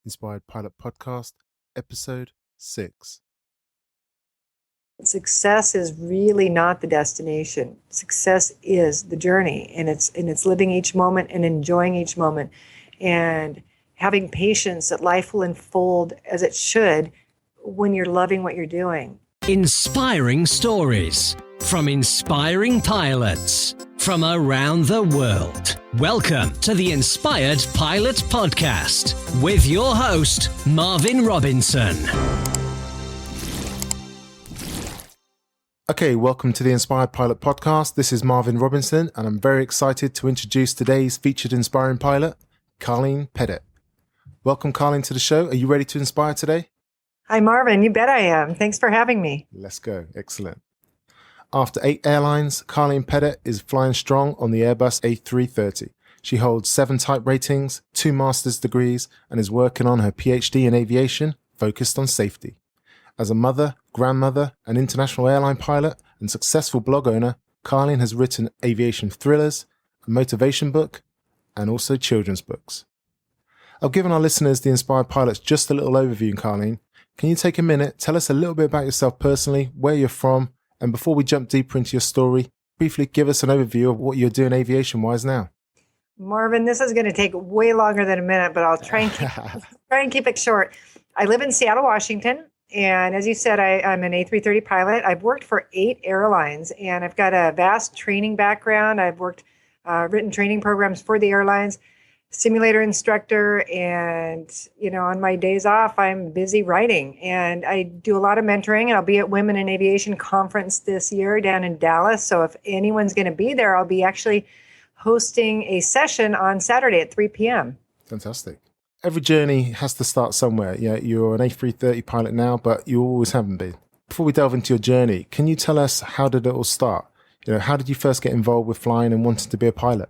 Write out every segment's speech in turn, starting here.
Inspired Pilot Podcast, Episode 6. Success is really not the destination. Success is the journey, and it's living each moment and enjoying each moment and having patience that life will unfold as it should when you're loving what you're doing. Inspiring stories from inspiring pilots from around the world. Welcome to the Inspired Pilot Podcast with your host, Marvin Robinson. Okay, welcome to the Inspired Pilot Podcast. This is Marvin Robinson, and I'm very excited to introduce today's featured inspiring pilot, Karlene Petitt. Welcome, Karlene, to the show. Are you ready to inspire today? Hi, Marvin. You bet I am. Thanks for having me. Let's go. Excellent. After 8 airlines, Karlene Petitt is flying strong on the Airbus A330. She holds 7 type ratings, 2 master's degrees, and is working on her PhD in aviation, focused on safety. As a mother, grandmother, an international airline pilot, and successful blog owner, Karlene has written aviation thrillers, a motivation book, and also children's books. I've given our listeners, the Inspired Pilots, just a little overview, Karlene. Can you take a minute, tell us a little bit about yourself personally, where you're from, and before we jump deeper into your story, briefly give us an overview of what you're doing aviation-wise now. Marvin, this is going to take way longer than a minute, but I'll try and keep it short. I live in Seattle, Washington, and as you said, I'm an A330 pilot. I've worked for 8 airlines, and I've got a vast training background. I've written training programs for the airlines, simulator instructor, and on my days off I'm busy writing, and I do a lot of mentoring, and I'll be at Women in Aviation conference this year down in Dallas. So if anyone's going to be there, I'll be actually hosting a session on Saturday at 3 p.m. Fantastic. Every journey has to start somewhere. Yeah, you're an A330 pilot now, but you always haven't been. Before we delve into your journey, can you tell us, how did it all start? How did you first get involved with flying and wanting to be a pilot?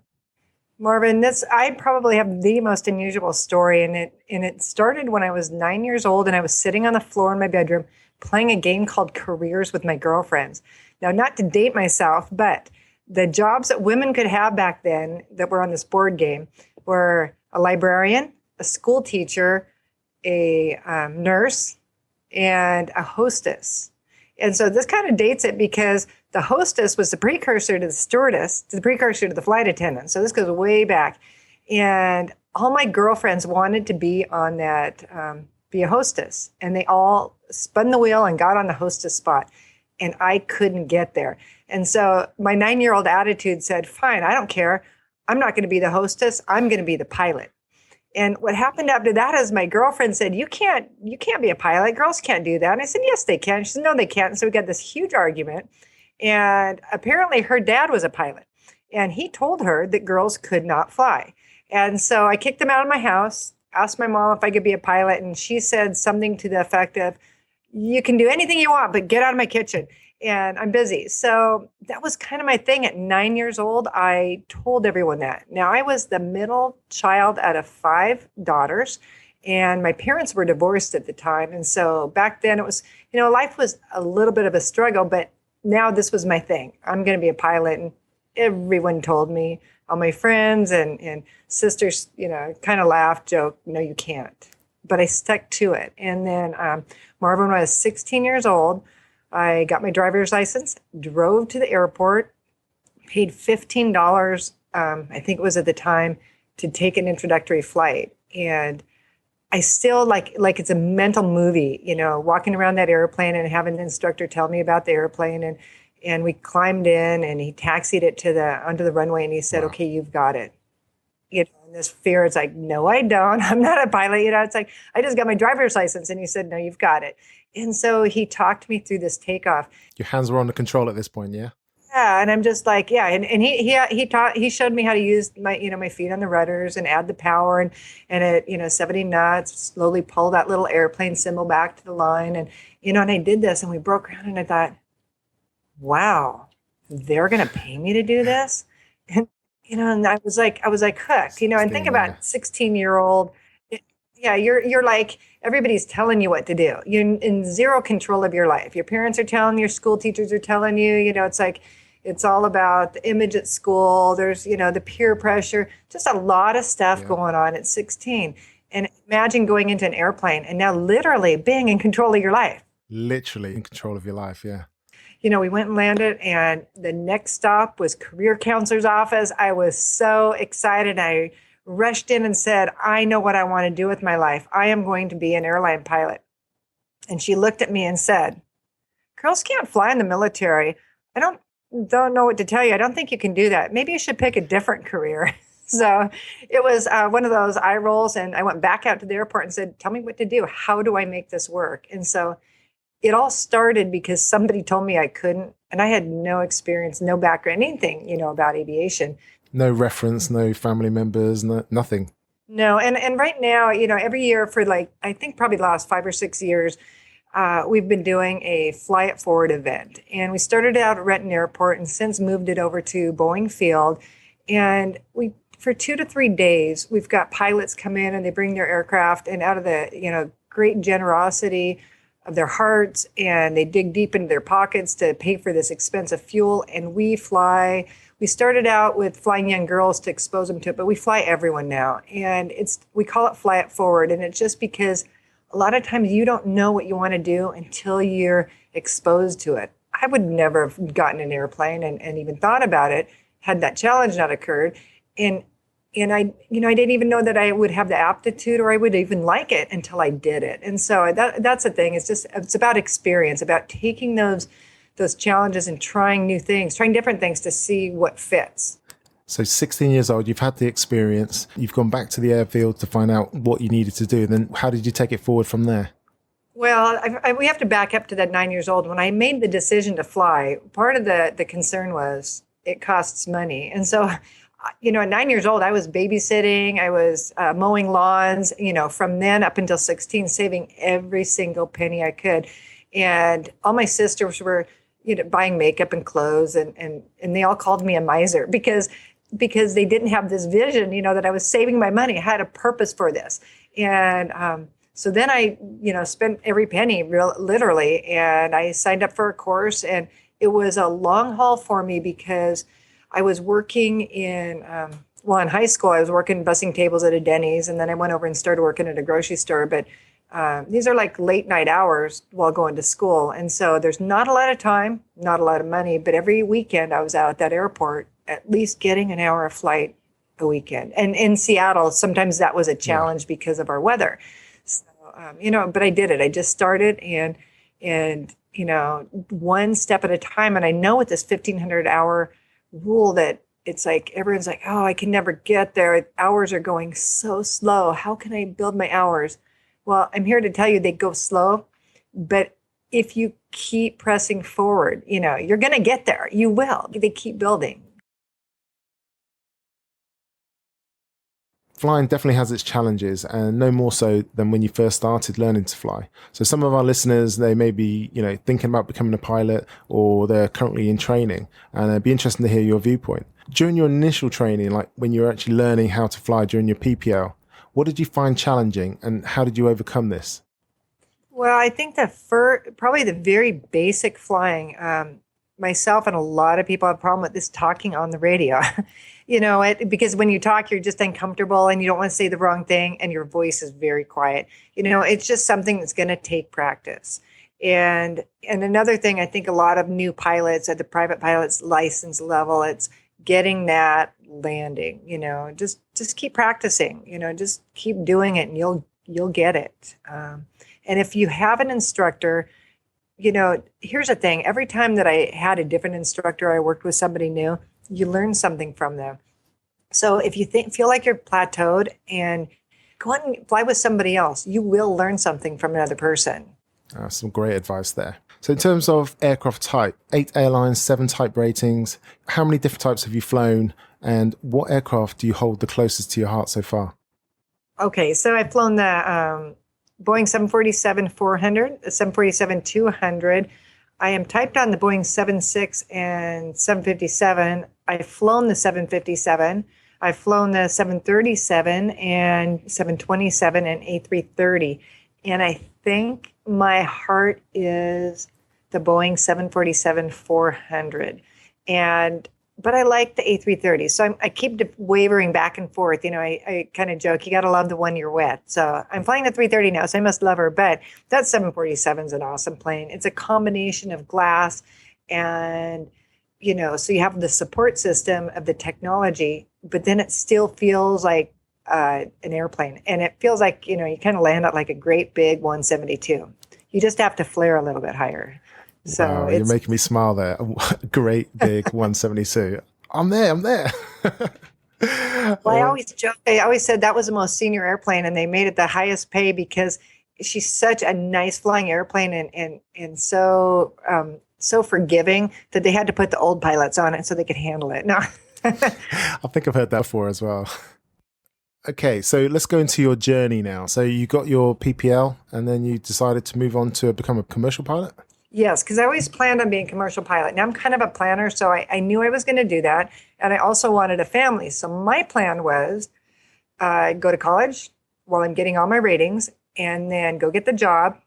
Marvin, I probably have the most unusual story, and it started when I was 9 years old, and I was sitting on the floor in my bedroom playing a game called Careers with my girlfriends. Now, not to date myself, but the jobs that women could have back then that were on this board game were a librarian, a school teacher, a nurse, and a hostess. And so this kind of dates it because the hostess was the precursor to the stewardess, the precursor to the flight attendant. So this goes way back. And all my girlfriends wanted to be on that, be a hostess. And they all spun the wheel and got on the hostess spot. And I couldn't get there. And so my 9-year-old attitude said, fine, I don't care. I'm not going to be the hostess. I'm going to be the pilot. And what happened after that is my girlfriend said, you can't be a pilot. Girls can't do that. And I said, yes, they can. She said, no, they can't. And so we got this huge argument. And apparently her dad was a pilot. And he told her that girls could not fly. And so I kicked him out of my house, asked my mom if I could be a pilot. And she said something to the effect of, you can do anything you want, but get out of my kitchen. And I'm busy. So that was kind of my thing. At 9 years old, I told everyone that. Now, I was the middle child out of 5 daughters, and my parents were divorced at the time. And so back then it was, life was a little bit of a struggle, but now this was my thing. I'm going to be a pilot. And everyone told me, all my friends and sisters, kind of laughed, joked, no, you can't. But I stuck to it. And then Marvin, when I was 16 years old, I got my driver's license, drove to the airport, paid $15, I think it was at the time, to take an introductory flight. And I still, like it's a mental movie, walking around that airplane and having the instructor tell me about the airplane. And we climbed in, and he taxied it onto the runway, and he said, wow, okay, you've got it. And this fear, it's like, no, I don't. I'm not a pilot. It's like, I just got my driver's license. And he said, no, you've got it. And so he talked me through this takeoff. Your hands were on the control at this point, yeah? Yeah, and I'm just like, yeah. And he showed me how to use my feet on the rudders and add the power and at 70 knots, slowly pull that little airplane symbol back to the line. And, and I did this, and we broke ground, and I thought, wow, they're going to pay me to do this? And, and I was like hooked, and think about 16-year-old. Yeah, you're like, everybody's telling you what to do. You're in zero control of your life. Your parents are telling you, your school teachers are telling you, it's like, it's all about the image at school. There's, the peer pressure, just a lot of stuff going on at 16. And imagine going into an airplane and now literally being in control of your life. Literally in control of your life, yeah. We went and landed, and the next stop was career counselor's office. I was so excited. I rushed in and said, I know what I want to do with my life. I am going to be an airline pilot. And she looked at me and said, girls can't fly in the military. I don't know what to tell you. I don't think you can do that. Maybe you should pick a different career. So it was one of those eye rolls. And I went back out to the airport and said, tell me what to do. How do I make this work? And so it all started because somebody told me I couldn't. And I had no experience, no background, anything, about aviation. No reference, no family members, nothing. No. And right now, every year for I think probably the last 5 or 6 years, we've been doing a Fly It Forward event. And we started out at Renton Airport and since moved it over to Boeing Field. And for 2 to 3 days, we've got pilots come in and they bring their aircraft, and out of the, great generosity of their hearts, and they dig deep into their pockets to pay for this expensive fuel. And we fly. We started out with flying young girls to expose them to it, but we fly everyone now. And we call it Fly It Forward. And it's just because a lot of times you don't know what you want to do until you're exposed to it. I would never have gotten an airplane and even thought about it had that challenge not occurred. And I didn't even know that I would have the aptitude or I would even like it until I did it. And so that's the thing. It's about experience, about taking those challenges and trying new things, trying different things to see what fits. So 16 years old, you've had the experience, you've gone back to the airfield to find out what you needed to do. Then how did you take it forward from there? Well, we have to back up to that 9 years old. When I made the decision to fly, part of the concern was it costs money. And so at 9 years old, I was babysitting, I was mowing lawns, from then up until 16, saving every single penny I could. And all my sisters were, buying makeup and clothes, and they all called me a miser because they didn't have this vision, that I was saving my money. I had a purpose for this. And so then I, spent every penny literally, and I signed up for a course, and it was a long haul for me because I was working in high school, I was working bussing tables at a Denny's, and then I went over and started working at a grocery store. But these are like late night hours while going to school. And so there's not a lot of time, not a lot of money, but every weekend I was out at that airport, at least getting an hour of flight a weekend. And in Seattle, sometimes that was a challenge because of our weather. So, but I did it. I just started and one step at a time. And I know with this 1,500 hour rule that it's like everyone's like, oh, I can never get there. Hours are going so slow. How can I build my hours? Well, I'm here to tell you they go slow, but if you keep pressing forward, you're going to get there. You will. They keep building. Flying definitely has its challenges, and no more so than when you first started learning to fly. So some of our listeners, they may be, thinking about becoming a pilot, or they're currently in training, and it'd be interesting to hear your viewpoint. During your initial training, like when you were actually learning how to fly during your PPL, what did you find challenging, and how did you overcome this? Well, I think probably the very basic flying, myself and a lot of people have a problem with this talking on the radio. Because when you talk, you're just uncomfortable and you don't want to say the wrong thing and your voice is very quiet. It's just something that's going to take practice. And another thing, I think a lot of new pilots at the private pilot's license level, it's getting that landing, just keep practicing, just keep doing it and you'll get it. And if you have an instructor, here's the thing, every time that I had a different instructor, I worked with somebody new, you learn something from them. So if you feel like you're plateaued, and go out and fly with somebody else, you will learn something from another person. Some great advice there. So in terms of aircraft type, 8 airlines, 7 type ratings, how many different types have you flown, and what aircraft do you hold the closest to your heart so far? Okay, so I've flown the Boeing 747-400, the 747-200. I am typed on the Boeing 76 and 757. I've flown the 757. I've flown the 737 and 727 and A330. And I think my heart is the Boeing 747-400. And but I like the A330. So I keep wavering back and forth. I kind of joke, you got to love the one you're with. So I'm flying the 330 now, so I must love her. But that 747 is an awesome plane. It's a combination of glass and, so you have the support system of the technology, but then it still feels like an airplane. And it feels like, you kind of land at like a great big 172. You just have to flare a little bit higher. So wow, you're making me smile there. Great big 172. I'm there. Well, I always joke. I always said that was the most senior airplane, and they made it the highest pay because she's such a nice flying airplane and so forgiving that they had to put the old pilots on it so they could handle it. No, I think I've heard that before as well. Okay, so let's go into your journey now. So you got your PPL, and then you decided to move on to become a commercial pilot? Yes, because I always planned on being a commercial pilot. Now I'm kind of a planner, so I knew I was going to do that. And I also wanted a family. So my plan was go to college while I'm getting all my ratings, and then go get the job,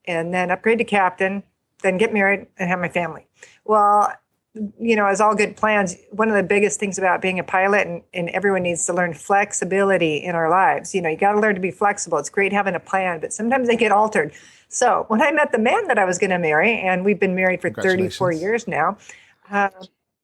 and then upgrade to captain, then get married and have my family. Well, as all good plans, one of the biggest things about being a pilot, and everyone needs to learn flexibility in our lives. You got to learn to be flexible. It's great having a plan, but sometimes they get altered. So when I met the man that I was going to marry, and we've been married for 34 years now,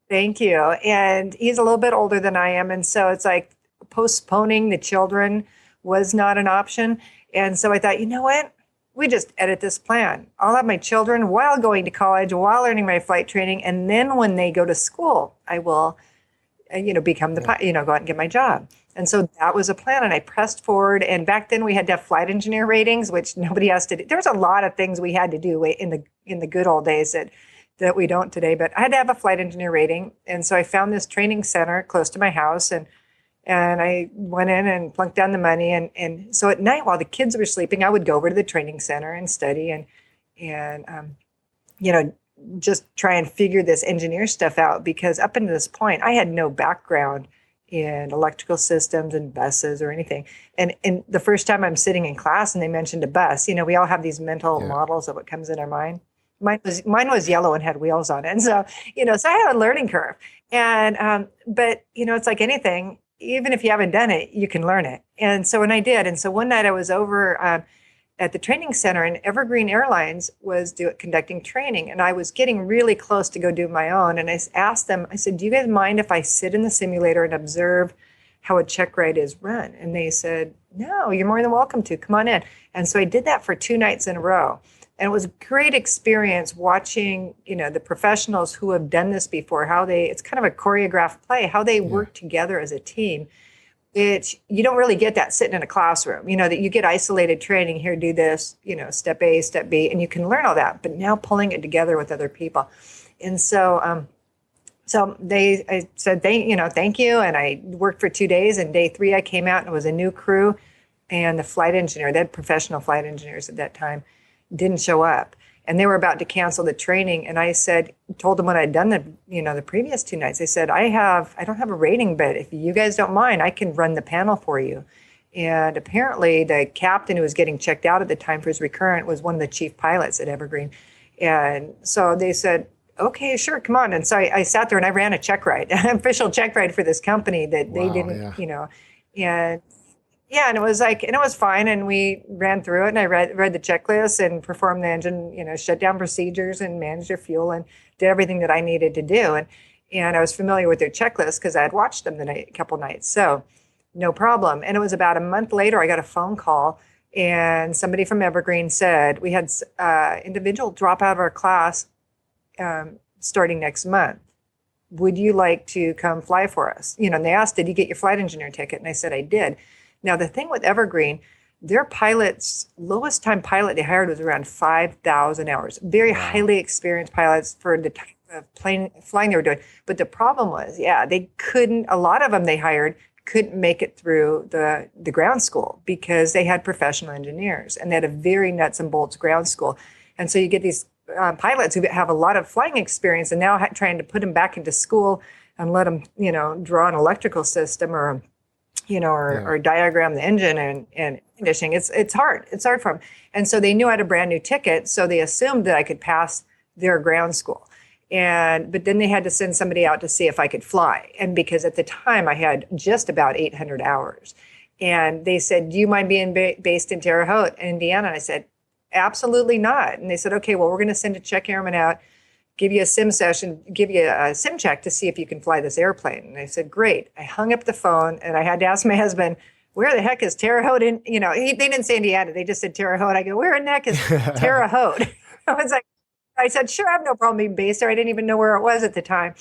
thank you. And he's a little bit older than I am. And so it's like postponing the children was not an option. And so I thought, you know what? We just edit this plan. I'll have my children while going to college, while learning my flight training. And then when they go to school, I will, become the, go out and get my job. And so that was a plan, and I pressed forward. And back then we had to have flight engineer ratings, which nobody has to do. There's a lot of things we had to do in the good old days that we don't today, but I had to have a flight engineer rating. And so I found this training center close to my house, and I went in and plunked down the money. And so at night while the kids were sleeping, I would go over to the training center and study and just try and figure this engineer stuff out, because up until this point, I had no background in electrical systems and buses or anything. And the first time I'm sitting in class and they mentioned a bus, we all have these mental models of what comes in our mind. Mine was yellow and had wheels on it. And so, so I had a learning curve. And, but, it's like anything, even if you haven't done it, you can learn it. And so when I did, and so one night I was over at the training center, and Evergreen Airlines was conducting training, and I was getting really close to go do my own. And I asked them, I said, do you guys mind if I sit in the simulator and observe how a check ride is run? And they said, no, you're more than welcome to. Come on in. And so I did that for 2 nights in a row. And it was a great experience watching, the professionals who have done this before, it's kind of a choreographed play, how they work together as a team. You don't really get that sitting in a classroom, that you get isolated training here, do this, step A, step B, and you can learn all that, but now pulling it together with other people. And so, I said, thank you. And I worked for 2 days, and day 3 I came out and it was a new crew, and the flight engineer, they had professional flight engineers at that time, didn't show up. And they were about to cancel the training. And I told them what I'd done the previous 2 nights. I said, I don't have a rating, but if you guys don't mind, I can run the panel for you. And apparently the captain who was getting checked out at the time for his recurrent was one of the chief pilots at Evergreen. And so they said, okay, sure, come on. And so I sat there and I ran a check ride, an official check ride for this company that they didn't, and it was and it was fine. And we ran through it, and I read the checklist and performed the engine, shutdown procedures and managed their fuel and did everything that I needed to do. And I was familiar with their checklist because I had watched them a couple nights. So no problem. And it was about a month later, I got a phone call, and somebody from Evergreen said, we had individual drop out of our class starting next month. Would you like to come fly for us? And they asked, did you get your flight engineer ticket? And I said, I did. Now, the thing with Evergreen, their pilots, lowest time pilot they hired was around 5,000 hours. Very highly experienced pilots for the type of flying they were doing. But the problem was, they couldn't, a lot of them they hired couldn't make it through the ground school because they had professional engineers, and they had a very nuts and bolts ground school. And so you get these pilots who have a lot of flying experience, and now trying to put them back into school and let them, draw an electrical system or diagram the engine and conditioning. It's hard. It's hard for them. And so they knew I had a brand new ticket. So they assumed that I could pass their ground school. But then they had to send somebody out to see if I could fly. And because at the time I had just about 800 hours. And they said, do you mind being based in Terre Haute, Indiana? And I said, absolutely not. And they said, okay, well, we're going to send a check airman out, give you a sim session, give you a sim check to see if you can fly this airplane. And I said, great. I hung up the phone and I had to ask my husband, where the heck is Terre Haute? They didn't say Indiana. They just said Terre Haute. I go, where in the heck is Terre Haute? I said, sure, I have no problem being based there. I didn't even know where it was at the time.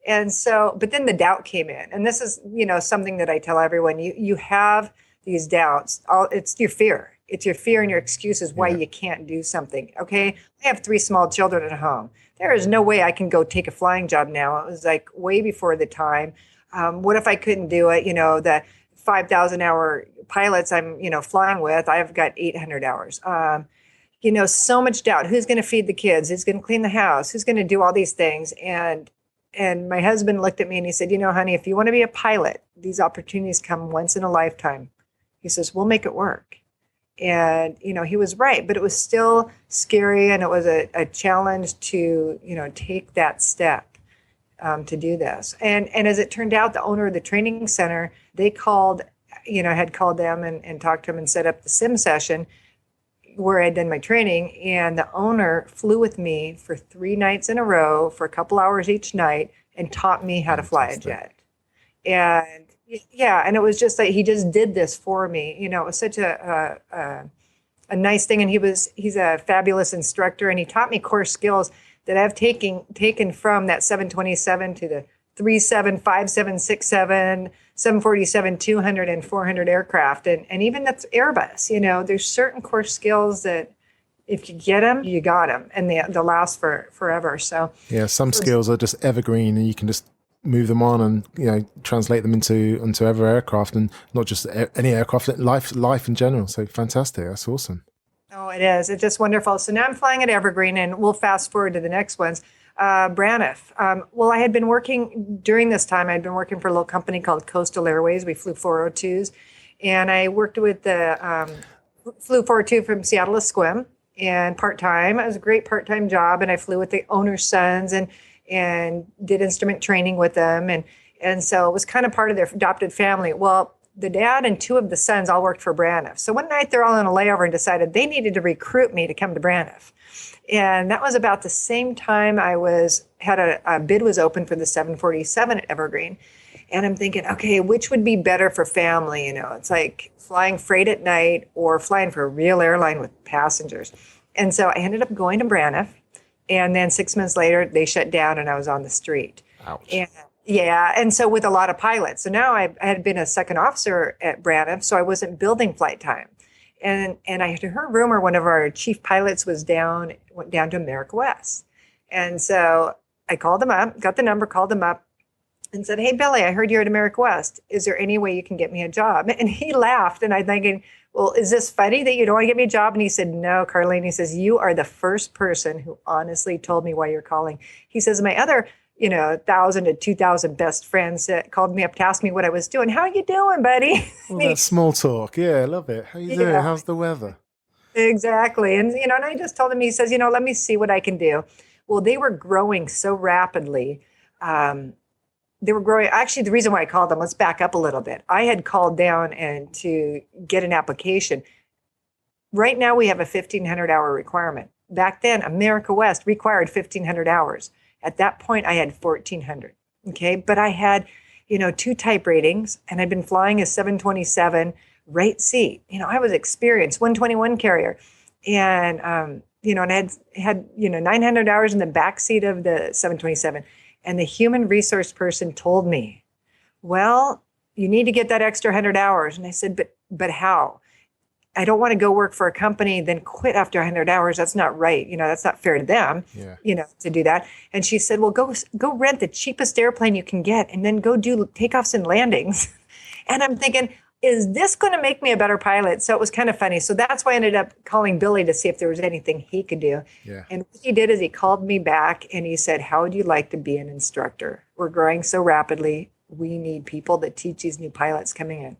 And so, but then the doubt came in. And this is, something that I tell everyone. You have these doubts. It's your fear. It's your fear and your excuses why you can't do something. Okay. I have 3 small children at home. There is no way I can go take a flying job now. It was like way before the time. What if I couldn't do it? The 5,000 hour pilots I'm, flying with, I've got 800 hours. So much doubt. Who's going to feed the kids? Who's going to clean the house? Who's going to do all these things? And my husband looked at me and he said, honey, if you want to be a pilot, these opportunities come once in a lifetime. He says, we'll make it work. And, he was right, but it was still scary. And it was a challenge to, take that step to do this. And as it turned out, the owner of the training center, they called, had called them and talked to them and set up the sim session where I'd done my training. And the owner flew with me for 3 nights in a row for a couple hours each night and taught me how to fly a jet. And and it was just like, he just did this for me. It was such a nice thing. And he's a fabulous instructor, and he taught me core skills that I've taken from that 727 to the 37, 57, 67, 747, 200, and 400 aircraft. And even that's Airbus, there's certain core skills that if you get them, you got them, and they'll last forever. So some skills are just evergreen, and you can just move them on and translate them onto other aircraft, and not just any aircraft, life in general. So fantastic. That's awesome. Oh, it is. It's just wonderful. So now I'm flying at Evergreen, and we'll fast forward to the next ones. Braniff. Well, I had been working during this time. I'd been working for a little company called Coastal Airways. We flew 402s, and I worked with flew 402 from Seattle to Sequim, and part-time. It was a great part-time job, and I flew with the owner's sons and did instrument training with them. And so it was kind of part of their adopted family. Well, the dad and 2 of the sons all worked for Braniff. So one night they're all on a layover and decided they needed to recruit me to come to Braniff. And that was about the same time had a bid was open for the 747 at Evergreen. And I'm thinking, okay, which would be better for family? It's like flying freight at night or flying for a real airline with passengers. And so I ended up going to Braniff. And then 6 months later, they shut down and I was on the street. Ouch. And so with a lot of pilots. So now I had been a second officer at Braniff, so I wasn't building flight time. And I had heard rumor one of our chief pilots went down to America West. And so I called them up, got the number, called them up, and said, hey, Billy, I heard you're at America West. Is there any way you can get me a job? And he laughed, and I'm thinking, well, is this funny that you don't want to get me a job? And he said, no, Karlene. He says, you are the first person who honestly told me why you're calling. He says, my other 1,000 to 2,000 best friends that called me up to ask me what I was doing. How you doing, buddy? Well, that's small talk. Yeah, I love it. How you doing? How's the weather? Exactly. And, and I just told him, he says, let me see what I can do. Well, they were growing so rapidly. They were growing. Actually, the reason why I called them, let's back up a little bit. I had called down and to get an application. Right now, we have a 1,500 hour requirement. Back then, America West required 1,500 hours. At that point, I had 1,400. Okay. But I had, 2 type ratings, and I'd been flying a 727 right seat. I was experienced, 121 carrier. And, and I had 900 hours in the back seat of the 727. And the human resource person told me, well, you need to get that extra 100 hours. And I said, but how? I don't want to go work for a company, then quit after 100 hours. That's not right. That's not fair to them, to do that. And she said, well, go rent the cheapest airplane you can get and then go do takeoffs and landings. And I'm thinking, is this going to make me a better pilot? So it was kind of funny. So that's why I ended up calling Billy to see if there was anything he could do. Yeah. And what he did is he called me back and he said, how would you like to be an instructor? We're growing so rapidly. We need people that teach these new pilots coming in.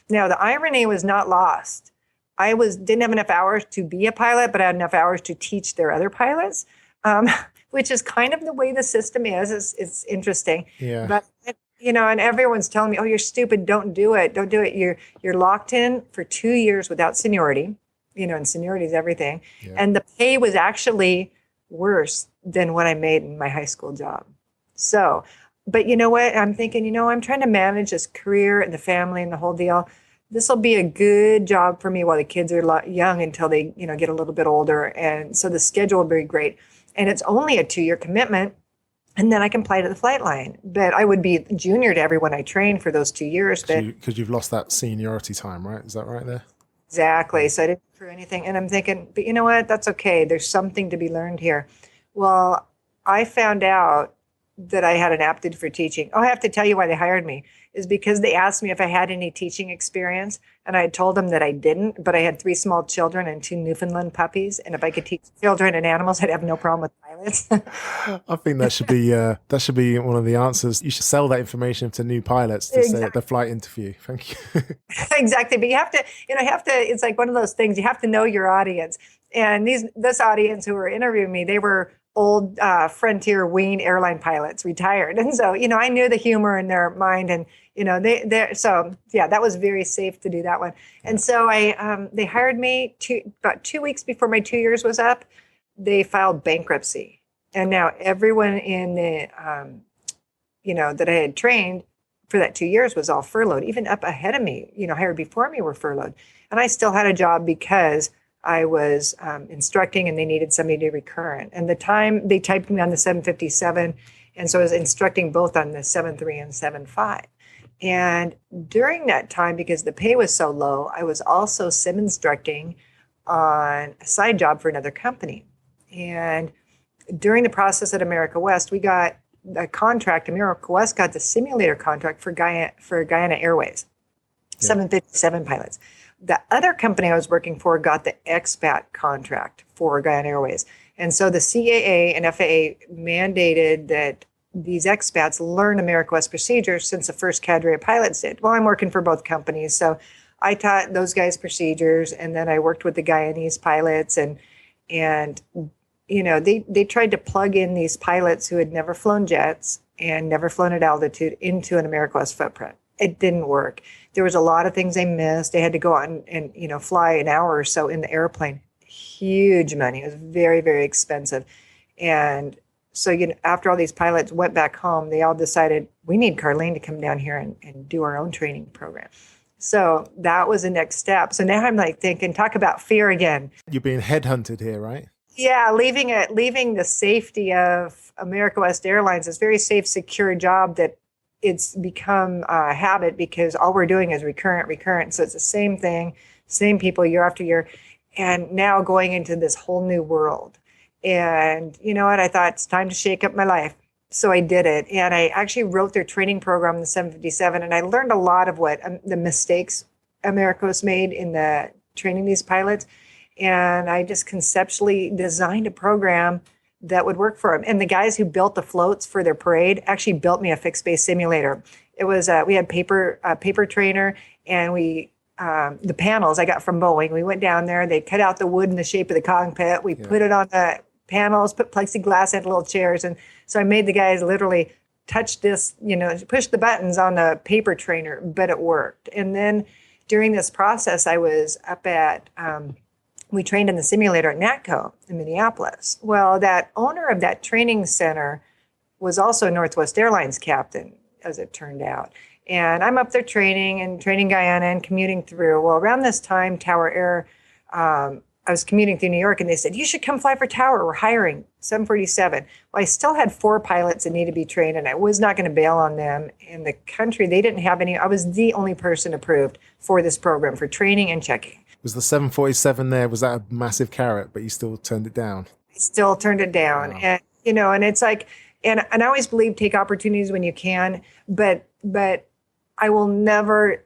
Now, the irony was not lost. Didn't have enough hours to be a pilot, but I had enough hours to teach their other pilots. which is kind of the way the system is. It's interesting. Yeah. But, and everyone's telling me, oh, you're stupid. Don't do it. Don't do it. You're locked in for 2 years without seniority, and seniority is everything. Yeah. And the pay was actually worse than what I made in my high school job. So, but you know what? I'm thinking, I'm trying to manage this career and the family and the whole deal. This will be a good job for me while the kids are young until they, get a little bit older. And so the schedule will be great. And it's only a 2-year commitment. And then I can apply to the flight line. But I would be junior to everyone I trained for those 2 years. Because you've lost that seniority time, right? Is that right there? Exactly. So I didn't accrue anything. And I'm thinking, but you know what? That's okay. There's something to be learned here. Well, I found out that I had an aptitude for teaching. Oh, I have to tell you why they hired me is because they asked me if I had any teaching experience. And I told them that I didn't, but I had 3 small children and 2 Newfoundland puppies. And if I could teach children and animals, I'd have no problem with pilots. I think that should be one of the answers. You should sell that information to new pilots to say at the flight interview. Thank you. Exactly. But you have to, it's like one of those things, you have to know your audience. And this audience who were interviewing me, they were old Frontier Wing airline pilots, retired. And so, I knew the humor in their mind and, that was very safe to do that one. And so they hired me about 2 weeks before my 2 years was up. They filed bankruptcy. And now everyone in the, that I had trained for that 2 years was all furloughed. Even up ahead of me, hired before me were furloughed. And I still had a job because I was instructing and they needed somebody to recurrent. And the time they typed me on the 757. And so I was instructing both on the 7.3 and 7.5. And during that time, because the pay was so low, I was also sim instructing on a side job for another company. And during the process at America West, we got a contract. America West got the simulator contract for Guyana Airways, 757 pilots. The other company I was working for got the expat contract for Guyana Airways. And so the CAA and FAA mandated that these expats learn America West procedures since the first cadre of pilots did. Well, I'm working for both companies. So I taught those guys procedures, and then I worked with the Guyanese pilots and they tried to plug in these pilots who had never flown jets and never flown at altitude into an America West footprint. It didn't work. There was a lot of things they missed. They had to go out and fly an hour or so in the airplane. Huge money. It was very, very expensive. And so after all these pilots went back home, they all decided, we need Karlene to come down here and do our own training program. So that was the next step. So now I'm like thinking, talk about fear again. You're being headhunted here, right? Yeah, leaving the safety of America West Airlines, this very safe, secure job that it's become a habit because all we're doing is recurrent. So it's the same thing, same people year after year. And now going into this whole new world. And you know what? I thought it's time to shake up my life. So I did it. And I actually wrote their training program in the 757. And I learned a lot of what the mistakes America West made in the training these pilots. And I just conceptually designed a program that would work for them. And the guys who built the floats for their parade actually built me a fixed base simulator. It was, we had paper trainer, and the panels I got from Boeing. We went down there, they cut out the wood in the shape of the cockpit. We put it on the panels, put plexiglass into little chairs. And so I made the guys literally touch this, push the buttons on the paper trainer, but it worked. And then during this process, I was up at, we trained in the simulator at NATCO in Minneapolis. Well, that owner of that training center was also a Northwest Airlines captain, as it turned out. And I'm up there training Guyana and commuting through. Well, around this time, Tower Air, I was commuting through New York, and they said, you should come fly for Tower. We're hiring 747. Well, I still had 4 pilots that needed to be trained, and I was not going to bail on them. In the country, they didn't have any. I was the only person approved for this program for training and checking. Was the 747 there, was that a massive carrot, but you still turned it down? I still turned it down. Wow. And, and it's like, and I always believe take opportunities when you can, but I will never,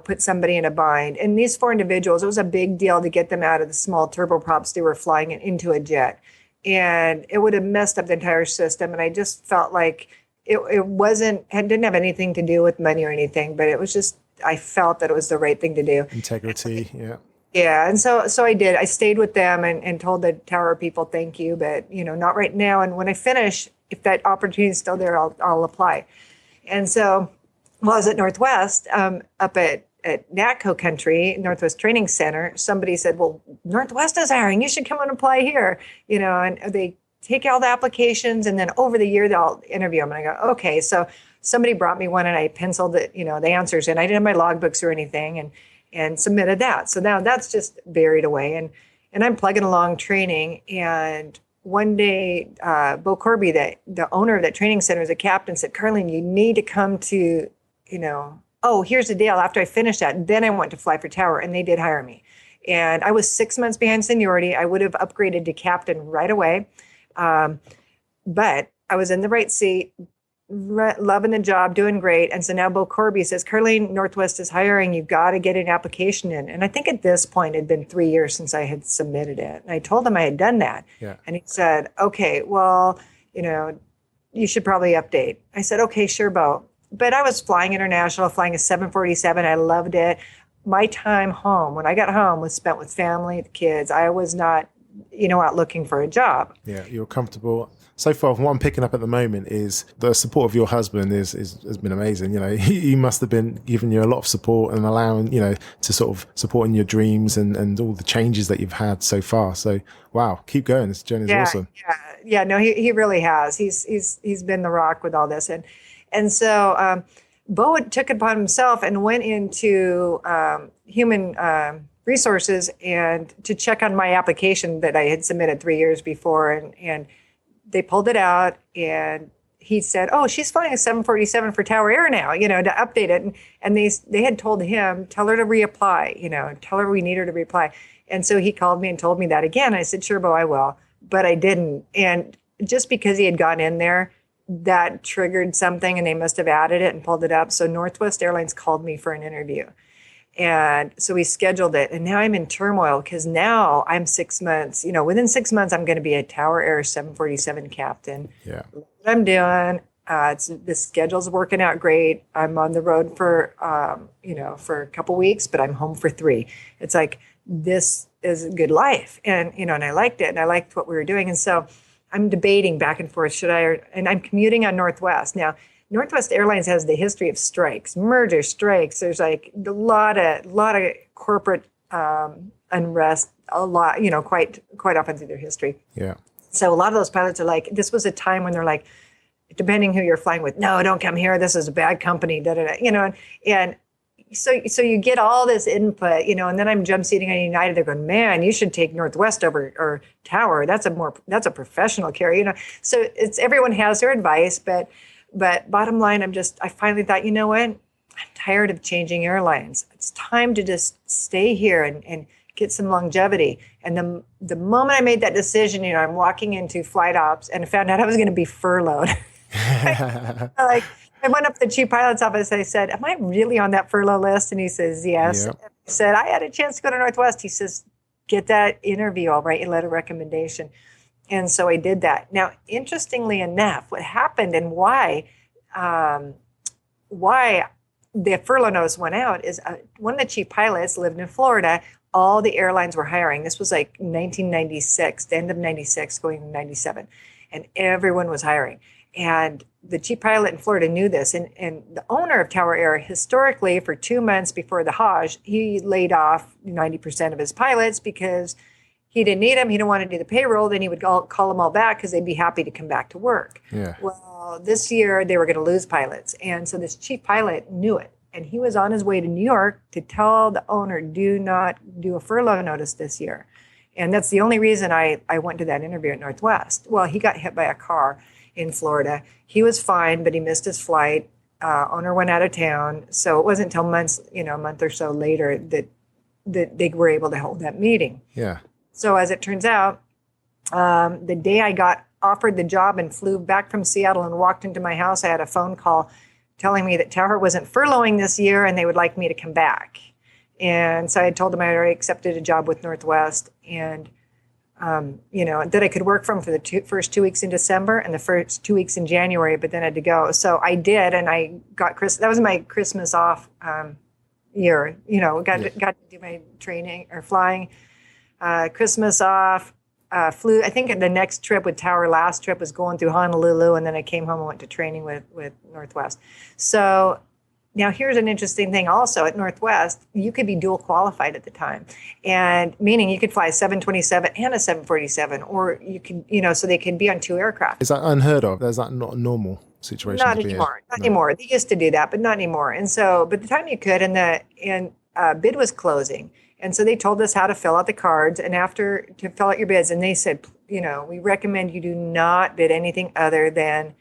put somebody in a bind. And these 4 individuals, it was a big deal to get them out of the small turboprops they were flying into a jet. And it would have messed up the entire system. And I just felt like it didn't have anything to do with money or anything, but it was just, I felt that it was the right thing to do. Integrity, yeah. Yeah, and so I did. I stayed with them and told the tower people thank you, but not right now. And when I finish, if that opportunity is still there, I'll apply. And so while I was at Northwest, up at NATCO Country, Northwest Training Center, somebody said, "Well, Northwest is hiring. You should come and apply here." And they take all the applications, and then over the year they'll interview them. And I go, okay. So somebody brought me one, and I penciled it, the answers in. I didn't have my logbooks or anything, and submitted that. So now that's just buried away. And I'm plugging along training. And one day, 𝗍𝗶𝗶𝗀𝗃, the owner of that training center, is a captain, said, "Karlene, you need to come to, oh, here's the deal. After I finished that, then I went to fly for tower, and they did hire me." And I was 6 months behind seniority. I would have upgraded to captain right away. But I was in the right seat, loving the job, doing great. And so now 𝗍𝗶𝗶𝗃 says, "Karlene, Northwest is hiring. You've got to get an application in." And I think at this point, it had been 3 years since I had submitted it. And I told him I had done that. Yeah. And he said, "Okay, well, you should probably update." I said, "Okay, sure, Bo." But I was flying international, flying a 747. I loved it. My time home, when I got home, was spent with family, the kids. I was not, out looking for a job. Yeah, you're comfortable. So far, what I'm picking up at the moment is the support of your husband has been amazing. He must have been giving you a lot of support and allowing, to sort of supporting your dreams and all the changes that you've had so far. So, wow, keep going. This journey is awesome. Yeah. No, he really has. He's been the rock with all this. And so Bo took it upon himself and went into human resources and to check on my application that I had submitted 3 years before. And they pulled it out, and he said, "Oh, she's flying a 747 for Tower Air now, to update it." And they had told him, "Tell her to reapply, tell her we need her to reapply." And so he called me and told me that again. I said, "Sure, Bo, I will." But I didn't. And just because he had gone in there, that triggered something, and they must have added it and pulled it up. So Northwest Airlines called me for an interview. And so we scheduled it. And now I'm in turmoil because now I'm 6 months, within 6 months, I'm going to be a Tower Air 747 captain. Yeah. What I'm doing, the schedule's working out great. I'm on the road for, for a couple weeks, but I'm home for 3. It's like, this is a good life. And, and I liked it, and I liked what we were doing. And so I'm debating back and forth, and I'm commuting on Northwest. Now, Northwest Airlines has the history of strikes, merger strikes. There's like a lot of corporate unrest, quite often through their history. Yeah. So a lot of those pilots are like, this was a time when they're like, depending who you're flying with, "No, don't come here. This is a bad company." And so you get all this input, and then I'm jump seating on United. They're going, "Man, you should take Northwest over or Tower. That's a professional carrier." So it's everyone has their advice, but bottom line, I finally thought, you know what? I'm tired of changing airlines. It's time to just stay here and get some longevity. And the moment I made that decision, I'm walking into flight ops and I found out I was going to be furloughed. I went up to the chief pilot's office. I said, "Am I really on that furlough list?" And he says, "Yes." Yep. I said, "I had a chance to go to Northwest." He says, "Get that interview. I'll write you a letter of recommendation." And so I did that. Now, interestingly enough, what happened and why the furlough notice went out is one of the chief pilots lived in Florida. All the airlines were hiring. This was like 1996, the end of 96, going to 97. And everyone was hiring. And the chief pilot in Florida knew this. And the owner of Tower Air, historically, for 2 months before the Hajj, he laid off 90% of his pilots because he didn't need them. He didn't want to do the payroll. Then he would call them all back because they'd be happy to come back to work. Yeah. Well, this year they were going to lose pilots. And so this chief pilot knew it. And he was on his way to New York to tell the owner, "Do not do a furlough notice this year." And that's the only reason I went to that interview at Northwest. Well, he got hit by a car in Florida. He was fine, but he missed his flight. Owner went out of town. So it wasn't until a month or so later that they were able to hold that meeting. Yeah. So as it turns out, the day I got offered the job and flew back from Seattle and walked into my house, I had a phone call telling me that Tower wasn't furloughing this year and they would like me to come back. And so I had told them I had already accepted a job with Northwest and, that I could work from for the first 2 weeks in December and the first 2 weeks in January, but then I had to go. So I did, and I got that was my Christmas off, year. Got to do my training or flying. Christmas off. Flew. I think the next trip with Tower, last trip was going through Honolulu, and then I came home and went to training with Northwest. So now here's an interesting thing. Also at Northwest, you could be dual qualified at the time, and meaning you could fly a 727 and a 747, or you could, so they could be on two aircraft. Is that unheard of? Is that not a normal situation? Not anymore. Not anymore. They used to do that, but not anymore. And so, but the time you could, and bid was closing. And so they told us how to fill out the cards, and to fill out your bids. And they said, we recommend you do not bid anything other than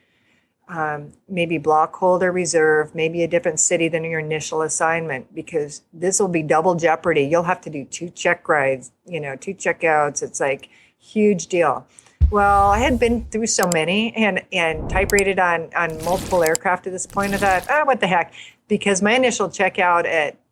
maybe block holder reserve, maybe a different city than your initial assignment, because this will be double jeopardy. You'll have to do 2 check rides, 2 checkouts. It's like huge deal. Well, I had been through so many and type rated on multiple aircraft at this point. I thought, what the heck? Because my initial checkout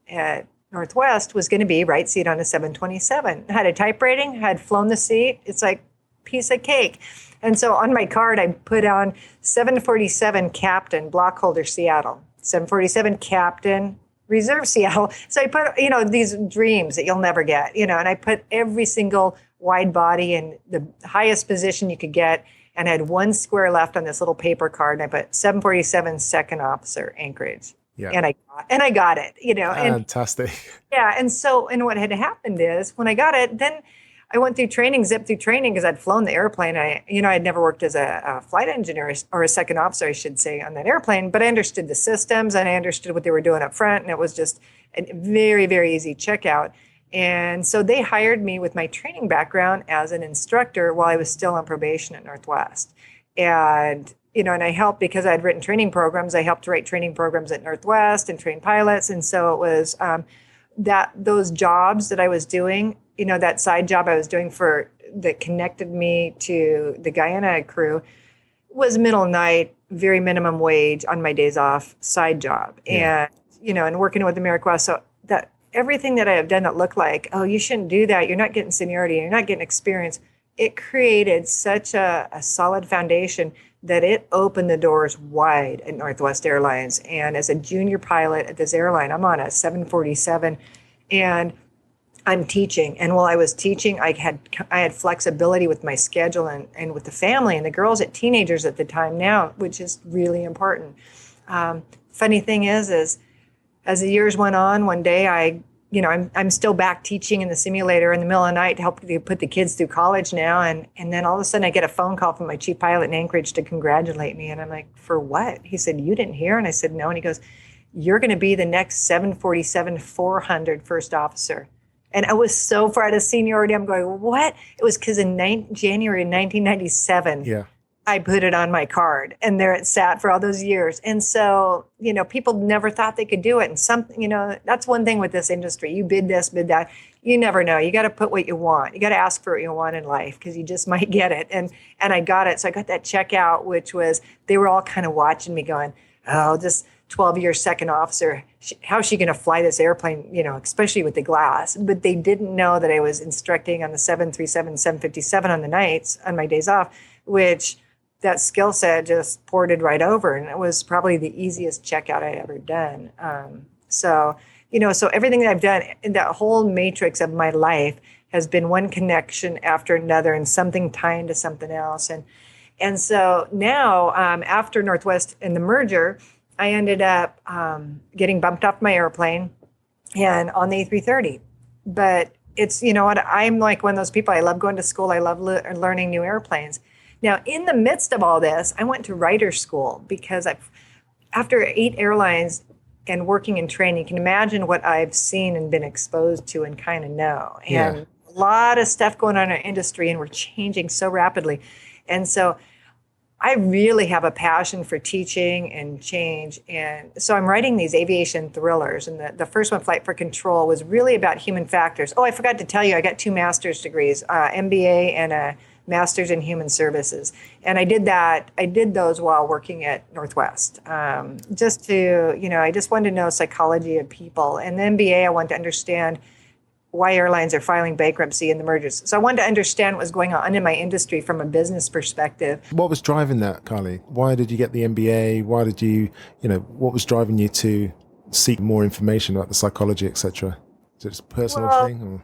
at Northwest was going to be right seat on a 727. Had a type rating, had flown the seat. It's like piece of cake. And so on my card, I put on 747 Captain, block holder Seattle, 747 Captain, reserve Seattle. So I put, these dreams that you'll never get, and I put every single wide body in the highest position you could get, and I had 1 square left on this little paper card. And I put 747 second officer Anchorage. Yeah. And I got it, Fantastic. And what had happened is when I got it, then I went through training, zipped through training, because I'd flown the airplane. I'd never worked as a flight engineer, or a second officer, I should say, on that airplane, but I understood the systems and I understood what they were doing up front. And it was just a very, very easy checkout. And so they hired me with my training background as an instructor while I was still on probation at Northwest. And and I helped, because I had written training programs. I helped write training programs at Northwest and train pilots. And so it was those jobs that I was doing, that side job I was doing that connected me to the Guyana crew, was middle night, very minimum wage on my days off side job. Yeah. And working with AmeriQuest. So that everything that I have done that looked like, oh, you shouldn't do that. You're not getting seniority. You're not getting experience. It created such a solid foundation that it opened the doors wide at Northwest Airlines. And as a junior pilot at this airline, I'm on a 747, and I'm teaching. And while I was teaching, I had flexibility with my schedule and with the family and the girls at teenagers at the time now, which is really important. Funny thing is as the years went on, one day I'm still back teaching in the simulator in the middle of the night to help put the kids through college now. And then all of a sudden I get a phone call from my chief pilot in Anchorage to congratulate me. And I'm like, for what? He said, you didn't hear? And I said, no. And he goes, you're going to be the next 747-400 first officer. And I was so far out of seniority. I'm going, what? It was because in January 1997, I put it on my card, and there it sat for all those years. And so, people never thought they could do it. And something, that's one thing with this industry. You bid this, bid that. You never know. You got to put what you want. You got to ask for what you want in life, because you just might get it. And I got it. So I got that checkout, which was, they were all kind of watching me going, oh, this 12-year second officer, how's she going to fly this airplane, especially with the glass? But they didn't know that I was instructing on the 737, 757 on the nights, on my days off, which that skill set just ported right over. And it was probably the easiest checkout I'd ever done. So everything that I've done in that whole matrix of my life has been one connection after another, and something tying to something else. And so now, after Northwest and the merger, I ended up getting bumped off my airplane and on the A330. But it's, I'm like one of those people. I love going to school. I love learning new airplanes. Now, in the midst of all this, I went to writer school, because after 8 airlines and working in training, you can imagine what I've seen and been exposed to and kind of know. And a lot of stuff going on in our industry, and we're changing so rapidly. And so I really have a passion for teaching and change. And so I'm writing these aviation thrillers. And the first one, Flight for Control, was really about human factors. Oh, I forgot to tell you, I got 2 master's degrees, MBA and a master's in human services. And I did those while working at Northwest. Just to, I just wanted to know psychology of people. And the MBA, I wanted to understand why airlines are filing bankruptcy in the mergers. So I wanted to understand what was going on in my industry from a business perspective. What was driving that, Karlene? Why did you get the MBA? Why did you, what was driving you to seek more information about the psychology, etc.? Is it just a personal thing? Or?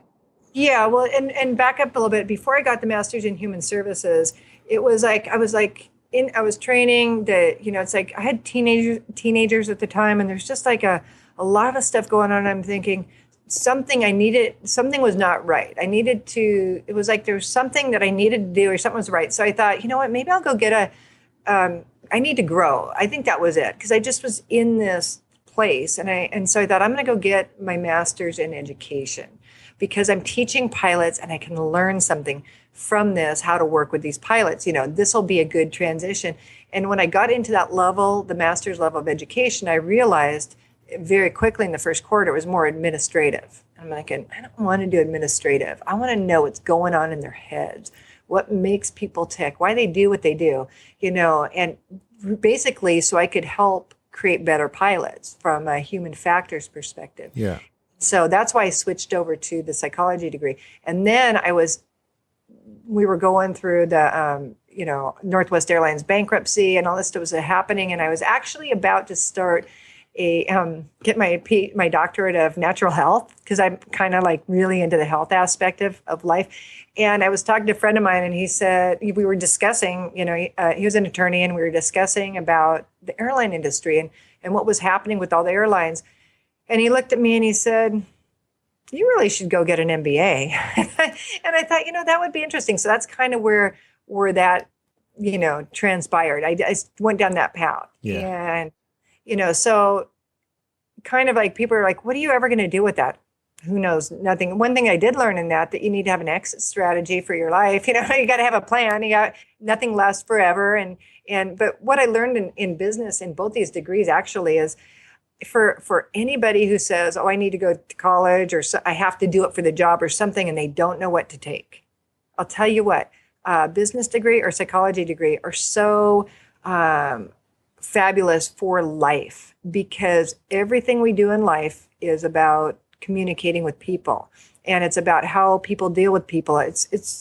Yeah, well, and back up a little bit. Before I got the master's in human services, it was like I was training that, it's like I had teenagers at the time, and there's just like a lot of stuff going on. I'm thinking something was not right. It was like there was something that I needed to do, or something was right. So I thought, you know what, maybe I'll go get I need to grow. I think that was it, because I just was in this place, and so I thought I'm going to go get my master's in education, because I'm teaching pilots and I can learn something from this, how to work with these pilots. This will be a good transition. And when I got into that level, the master's level of education, I realized very quickly in the first quarter it was more administrative. I'm like, I don't want to do administrative. I want to know what's going on in their heads, what makes people tick, why they do what they do, and basically so I could help create better pilots from a human factors perspective. Yeah. So that's why I switched over to the psychology degree. And then we were going through the, Northwest Airlines bankruptcy, and all this stuff was happening. And I was actually about to start get my doctorate of natural health, because I'm kind of like really into the health aspect of life. And I was talking to a friend of mine, and he said, we were discussing, he was an attorney, and we were discussing about the airline industry and what was happening with all the airlines. And he looked at me and he said, you really should go get an MBA. And I thought, that would be interesting. So that's kind of where that, transpired. I went down that path. Yeah. And, so kind of like people are like, what are you ever going to do with that? Who knows? Nothing. One thing I did learn in that you need to have an exit strategy for your life. You got to have a plan. Nothing lasts forever. But what I learned in business in both these degrees actually is, for anybody who says, I need to go to college, or I have to do it for the job or something, and they don't know what to take, I'll tell you what, business degree or psychology degree are so fabulous for life, because everything we do in life is about communicating with people, and it's about how people deal with people.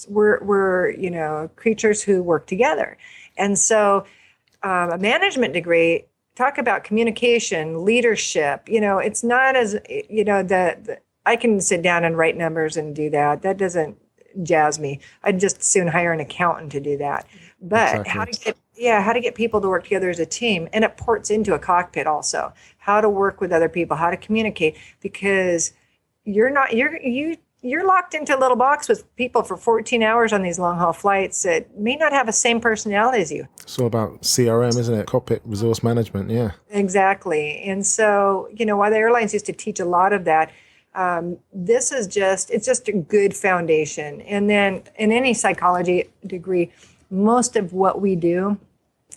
We're creatures who work together. And so a management degree, talk about communication, leadership. It's not as, I can sit down and write numbers and do that. That doesn't jazz me. I'd just soon hire an accountant to do that. But exactly. how to get people to work together as a team. And it ports into a cockpit also. How to work with other people, how to communicate, because you're locked into a little box with people for 14 hours on these long haul flights that may not have the same personality as you. It's all about CRM, isn't it? Cockpit resource management. Yeah. Exactly. And so, while the airlines used to teach a lot of that, it's just a good foundation. And then in any psychology degree, most of what we do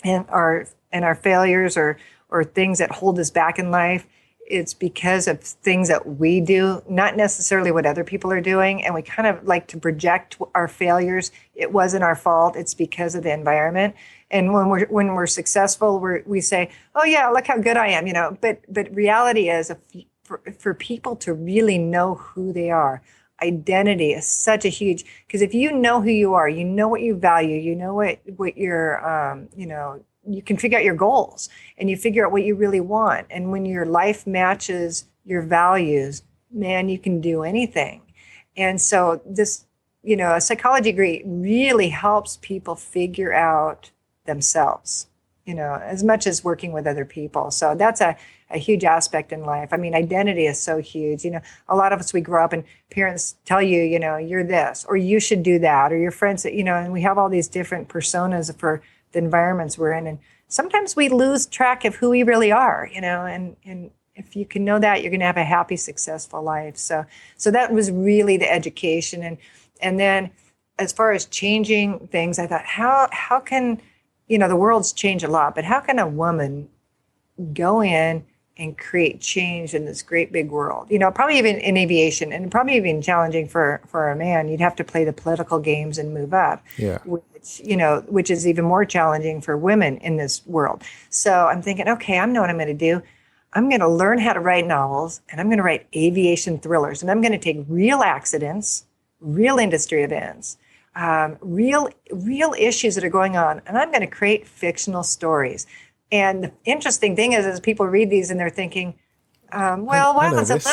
and our failures or things that hold us back in life, it's because of things that we do, not necessarily what other people are doing. And we kind of like to project our failures. It wasn't our fault. It's because of the environment. And when we're successful, we say, oh yeah, look how good I am, But reality is, for people to really know who they are, identity is such a huge, because if you know who you are, you know what you value, you know what your you can figure out your goals, and you figure out what you really want. And when your life matches your values, man, you can do anything. And so this, a psychology degree really helps people figure out themselves, as much as working with other people. So that's a huge aspect in life. I mean, identity is so huge. A lot of us, we grow up and parents tell you, you're this, or you should do that, or your friends, and we have all these different personas for the environments we're in. And sometimes we lose track of who we really are, and if you can know that, you're going to have a happy, successful life. So that was really the education. And then as far as changing things, I thought, how can, the world's changed a lot, but how can a woman go in and create change in this great big world? Probably even in aviation, and probably even challenging for a man. You'd have to play the political games and move up. Yeah. Which is even more challenging for women in this world. So I'm thinking, okay, I know what I'm going to do. I'm going to learn how to write novels, and I'm going to write aviation thrillers, and I'm going to take real accidents, real industry events, real issues that are going on, and I'm going to create fictional stories. And the interesting thing is people read these and they're thinking, Well, I while know it's this. a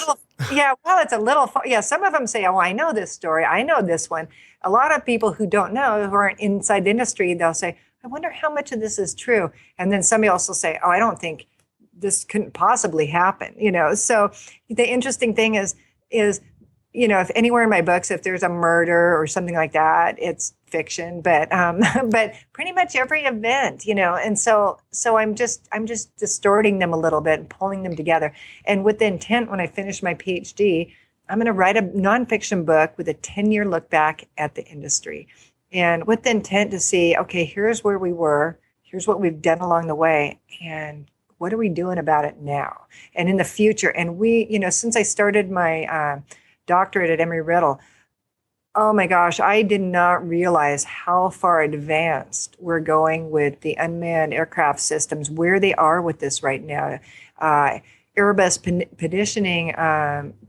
little, yeah, some of them say, oh, I know this story. I know this one. A lot of people who don't know, who aren't inside the industry, they'll say, I wonder how much of this is true. And then somebody else will say, oh, I don't think this couldn't possibly happen. So the interesting thing is, if anywhere in my books, if there's a murder or something like that, it's fiction, but but pretty much every event, and so I'm just distorting them a little bit and pulling them together. And with the intent, when I finish my PhD, I'm going to write a nonfiction book with a 10-year look back at the industry, and with the intent to see, okay, here's where we were, here's what we've done along the way, and what are we doing about it now and in the future. And we, since I started my doctorate at Embry-Riddle, oh my gosh, I did not realize how far advanced we're going with the unmanned aircraft systems, where they are with this right now. Airbus petitioning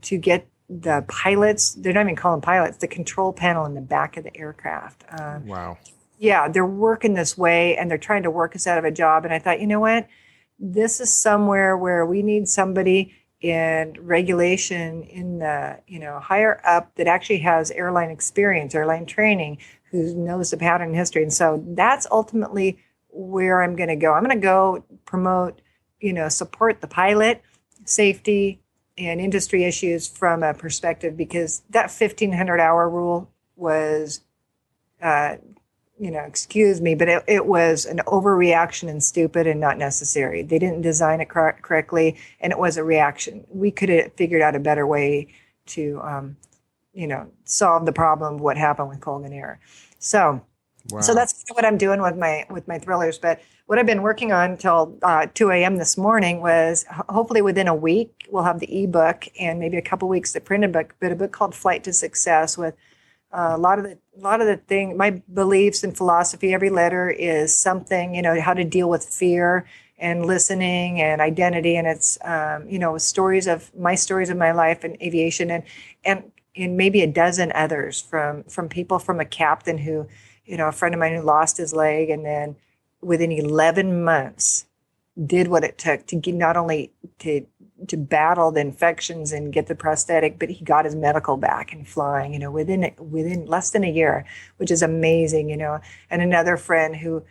to get the pilots, they're not even calling pilots, the control panel in the back of the aircraft. Wow. Yeah, they're working this way and they're trying to work us out of a job. And I thought, you know what? This is somewhere where we need somebody in regulation in the, higher up that actually has airline experience, airline training, who knows the pattern and history. And so that's ultimately where I'm going to go. I'm going to go promote, support the pilot, safety, and industry issues from a perspective, because that 1,500-hour rule was, excuse me, but it was an overreaction and stupid and not necessary. They didn't design it correctly, and it was a reaction. We could have figured out a better way to, solve the problem of what happened with Colgan Air. So, Wow. So that's what I'm doing with my thrillers. But what I've been working on till 2 a.m. this morning was hopefully within a week we'll have the ebook, and maybe a couple weeks the printed book, but a book called Flight to Success with a lot of the thing, my beliefs and philosophy. Every letter is something, how to deal with fear and listening and identity. And it's, stories of my life in aviation and maybe a dozen others from people, from a captain who, a friend of mine who lost his leg and then within 11 months did what it took to get, not only to battle the infections and get the prosthetic, but he got his medical back and flying, within less than a year, which is amazing, And another friend who,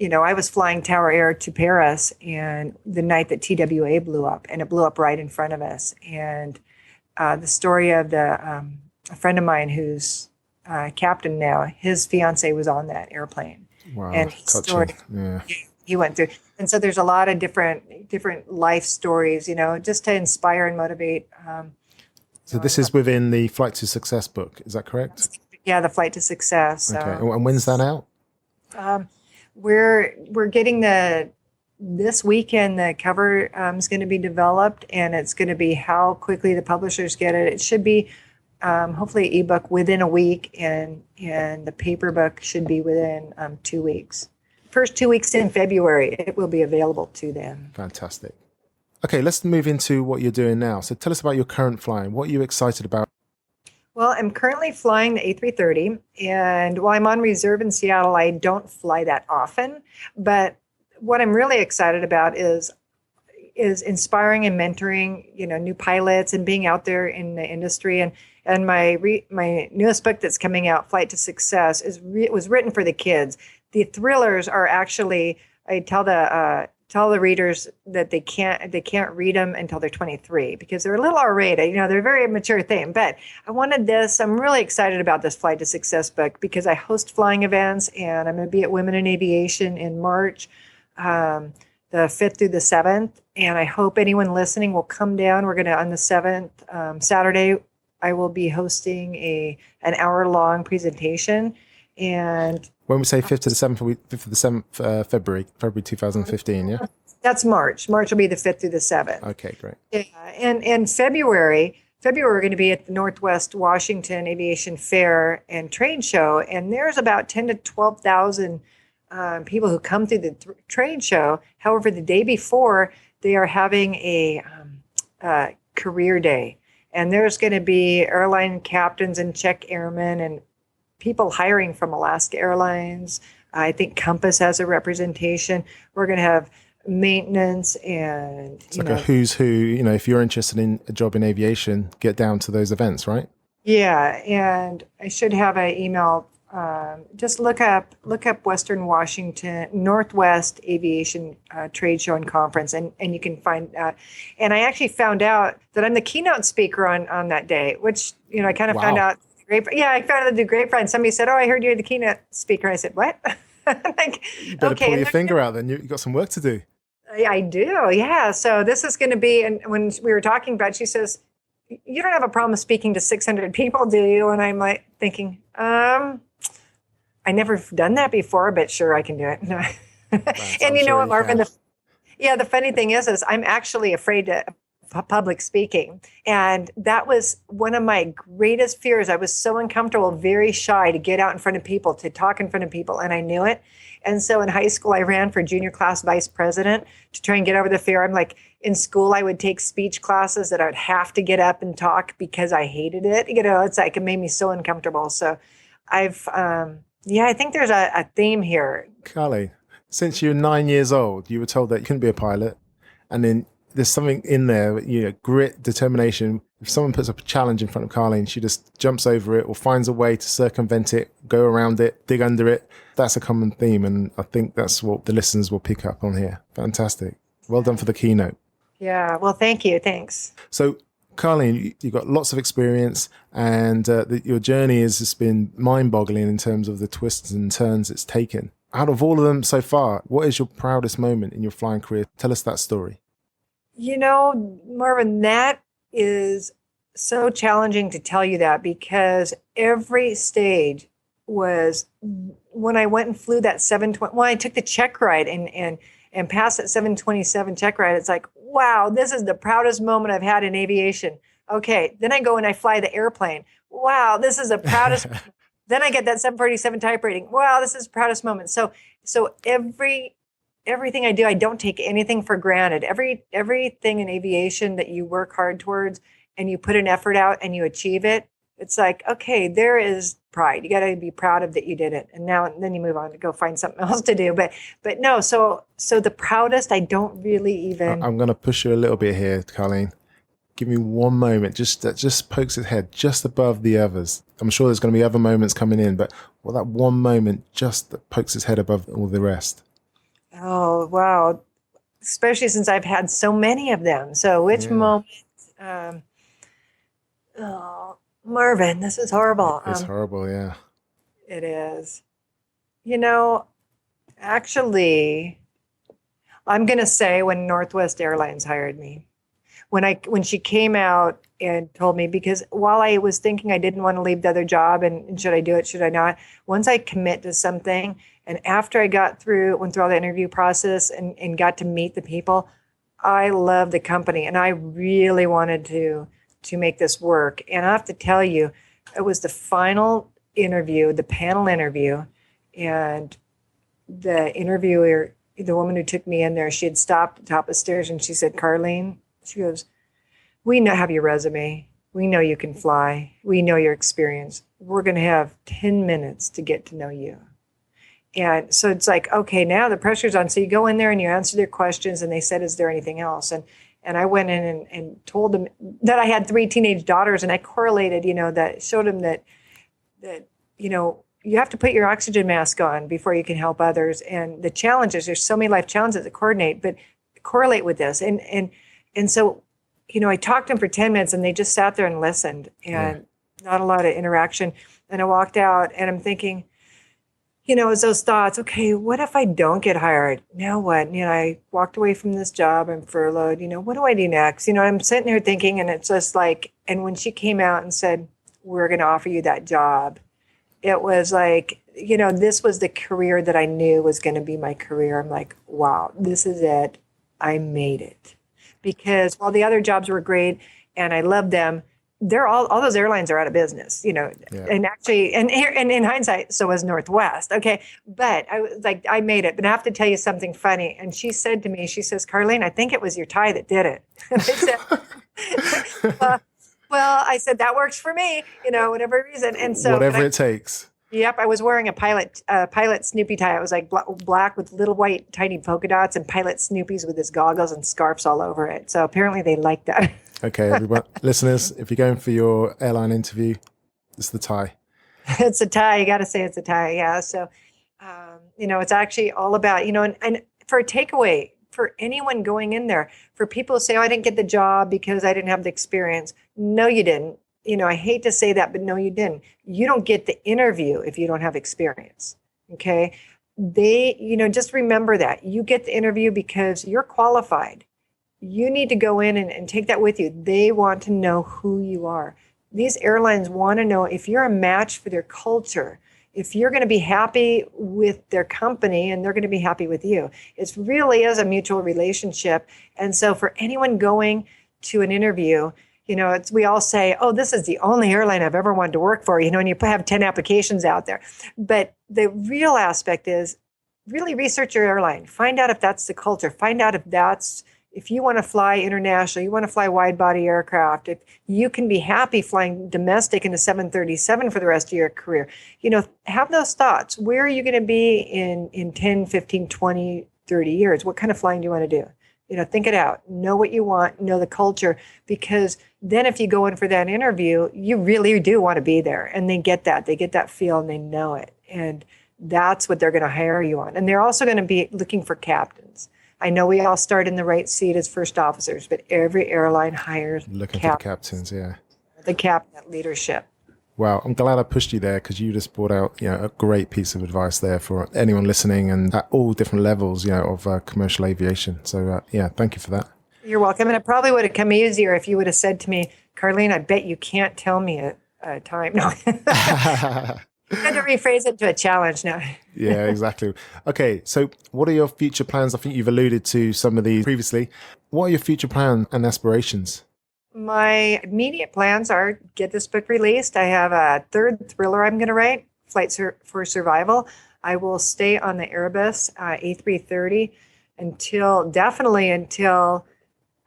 I was flying Tower Air to Paris, and the night that TWA blew up, and it blew up right in front of us. And the story of a friend of mine who's captain now, his fiance was on that airplane. Wow. And his story, yeah. he went through. And so there's a lot of different life stories, just to inspire and motivate. So this is within the Flight to Success book, is that correct? Yeah, the Flight to Success. Okay. And when's that out? We're getting this weekend, the cover is going to be developed, and it's going to be how quickly the publishers get it. It should be hopefully ebook within a week, and the paper book should be within 2 weeks. First 2 weeks in February, it will be available to them. Fantastic. Okay, let's move into what you're doing now. So tell us about your current flying. What are you excited about? Well, I'm currently flying the A330, and while I'm on reserve in Seattle, I don't fly that often. But what I'm really excited about is inspiring and mentoring, new pilots, and being out there in the industry. And my newest book that's coming out, Flight to Success, was written for the kids. The thrillers are actually, I tell the readers that they can't read them until they're 23 because they're a little R-rated. They're a very mature thing. But I wanted this. I'm really excited about this Flight to Success book because I host flying events, and I'm going to be at Women in Aviation in March, the 5th through the 7th. And I hope anyone listening will come down. We're going to, on the 7th, Saturday, I will be hosting an hour-long presentation. And when we say 5th to the 7th, February 2015, yeah? That's March. March will be the 5th through the 7th. Okay, great. Yeah, and February, we're going to be at the Northwest Washington Aviation Fair and Trade Show, and there's about 10 to 12,000 people who come through the trade show. However, the day before, they are having a career day, and there's going to be airline captains and check airmen and people hiring from Alaska Airlines. I think Compass has a representation. We're going to have maintenance and, It's like a who's who, if you're interested in a job in aviation, get down to those events, right? Yeah. And I should have an email. Just look up Western Washington, Northwest Aviation Trade Show and Conference, and you can find out. And I actually found out that I'm the keynote speaker on that day, which, I kind of found out. I found out the grapevine. Somebody said, "Oh, I heard you're the keynote speaker." I said, "What?" You better pull your finger out then. You've got some work to do. I do, yeah. So this is going to be, and when we were talking about it, she says, "You don't have a problem speaking to 600 people, do you?" And I'm like thinking, I never done that before, but sure, I can do it. And you know what, Marvin? The funny thing is I'm actually afraid of public speaking. And that was one of my greatest fears. I was so uncomfortable, very shy to get out in front of people, to talk in front of people, and I knew it. And so in high school, I ran for junior class vice president to try and get over the fear. I'm like, in school, I would take speech classes that I would have to get up and talk because I hated it. It's like it made me so uncomfortable. So I think there's a theme here. Karlene, since you were 9 years old, you were told that you couldn't be a pilot. And then there's something in there, grit, determination. If someone puts up a challenge in front of Karlene, she just jumps over it or finds a way to circumvent it, go around it, dig under it. That's a common theme. And I think that's what the listeners will pick up on here. Fantastic. Well done for the keynote. Yeah. Well, thank you. Thanks. So, Karlene, you've got lots of experience, and your journey has just been mind-boggling in terms of the twists and turns it's taken. Out of all of them so far, what is your proudest moment in your flying career? Tell us that story. Marvin, that is so challenging to tell you that, because every stage was when I went and flew that 720. When I took the check ride and passed that 727 check ride, it's like, wow, this is the proudest moment I've had in aviation. Okay, then I go and I fly the airplane. Wow, this is the proudest. Then I get that 747 type rating. Wow, this is the proudest moment. So everything I do, I don't take anything for granted. Everything in aviation that you work hard towards and you put an effort out and you achieve it, it's like, okay, there is pride. You got to be proud of that you did it. And then you move on to go find something else to do. But no, so the proudest, I don't really even. I'm going to push you a little bit here, Karlene. Give me one moment, that just pokes its head just above the others. I'm sure there's going to be other moments coming in, but that one moment just that pokes its head above all the rest. Oh, wow. Especially since I've had so many of them. So which moment? Marvin, this is horrible. It's horrible, yeah. It is. Actually, I'm going to say when Northwest Airlines hired me. When she came out and told me, because while I was thinking I didn't want to leave the other job and should I do it, should I not? Once I commit to something, and after I went through all the interview process and got to meet the people, I love the company and I really wanted to make this work. And I have to tell you, it was the final interview, the panel interview, and the interviewer, the woman who took me in there, she had stopped at the top of the stairs and she said, "Karlene," she goes, "We have your resume. We know you can fly. We know your experience. We're going to have 10 minutes to get to know you." And so it's like, okay, now the pressure's on. So you go in there and you answer their questions, and they said, "Is there anything else?" And I went in and told them that I had 3 teenage daughters, and I correlated, that showed them that you have to put your oxygen mask on before you can help others. And the challenges, there's so many life challenges that correlate with this. And so, I talked to them for 10 minutes and they just sat there and listened, and not a lot of interaction. And I walked out and I'm thinking, it's those thoughts, okay, what if I don't get hired? Now what? I walked away from this job, I'm furloughed, what do I do next? I'm sitting here thinking, and it's just like, and when she came out and said, "We're going to offer you that job," it was like, this was the career that I knew was going to be my career. I'm like, wow, this is it. I made it. Because while the other jobs were great and I loved them, they're all those airlines are out of business, and actually, and in hindsight, so was Northwest. Okay. But I was like, I made it. But I have to tell you something funny. And she said to me, she says, "Karlene, I think it was your tie that did it." And I said, well, I said, that works for me, whatever reason. And so whatever it takes. Yep, I was wearing a pilot Snoopy tie. It was like black with little white tiny polka dots and pilot Snoopies with his goggles and scarves all over it. So apparently they liked that. Okay, everyone, listeners, if you're going for your airline interview, it's the tie. It's a tie. You got to say it's a tie. Yeah. So, it's actually all about, and for a takeaway for anyone going in there, for people who say, oh, I didn't get the job because I didn't have the experience. No, you didn't. I hate to say that, but no, you didn't. You don't get the interview if you don't have experience. Okay. Just remember that you get the interview because you're qualified. You need to go in and take that with you. They want to know who you are. These airlines want to know if you're a match for their culture, if you're going to be happy with their company and they're going to be happy with you. It really is a mutual relationship. And so for anyone going to an interview, we all say, oh, this is the only airline I've ever wanted to work for, and you have 10 applications out there. But the real aspect is really research your airline. Find out if that's the culture. Find out if you want to fly international, you want to fly wide body aircraft, if you can be happy flying domestic in a 737 for the rest of your career, have those thoughts. Where are you going to be in 10, 15, 20, 30 years? What kind of flying do you want to do? Think it out, know what you want, know the culture, because then if you go in for that interview, you really do want to be there. And they get that feel and they know it. And that's what they're going to hire you on. And they're also going to be looking for captains. I know we all start in the right seat as first officers, but every airline hires looking for the captains, yeah. The captain, that leadership. Wow, I'm glad I pushed you there because you just brought out, a great piece of advice there for anyone listening and at all different levels, of commercial aviation. So, thank you for that. You're welcome. And it probably would have come easier if you would have said to me, Karlene, I bet you can't tell me a time. No. You had to rephrase it to a challenge now. Yeah, exactly. Okay, so what are your future plans? I think you've alluded to some of these previously. What are your future plans and aspirations? My immediate plans are get this book released. I have a third thriller I'm going to write, Flight for Survival. I will stay on the Airbus A330 until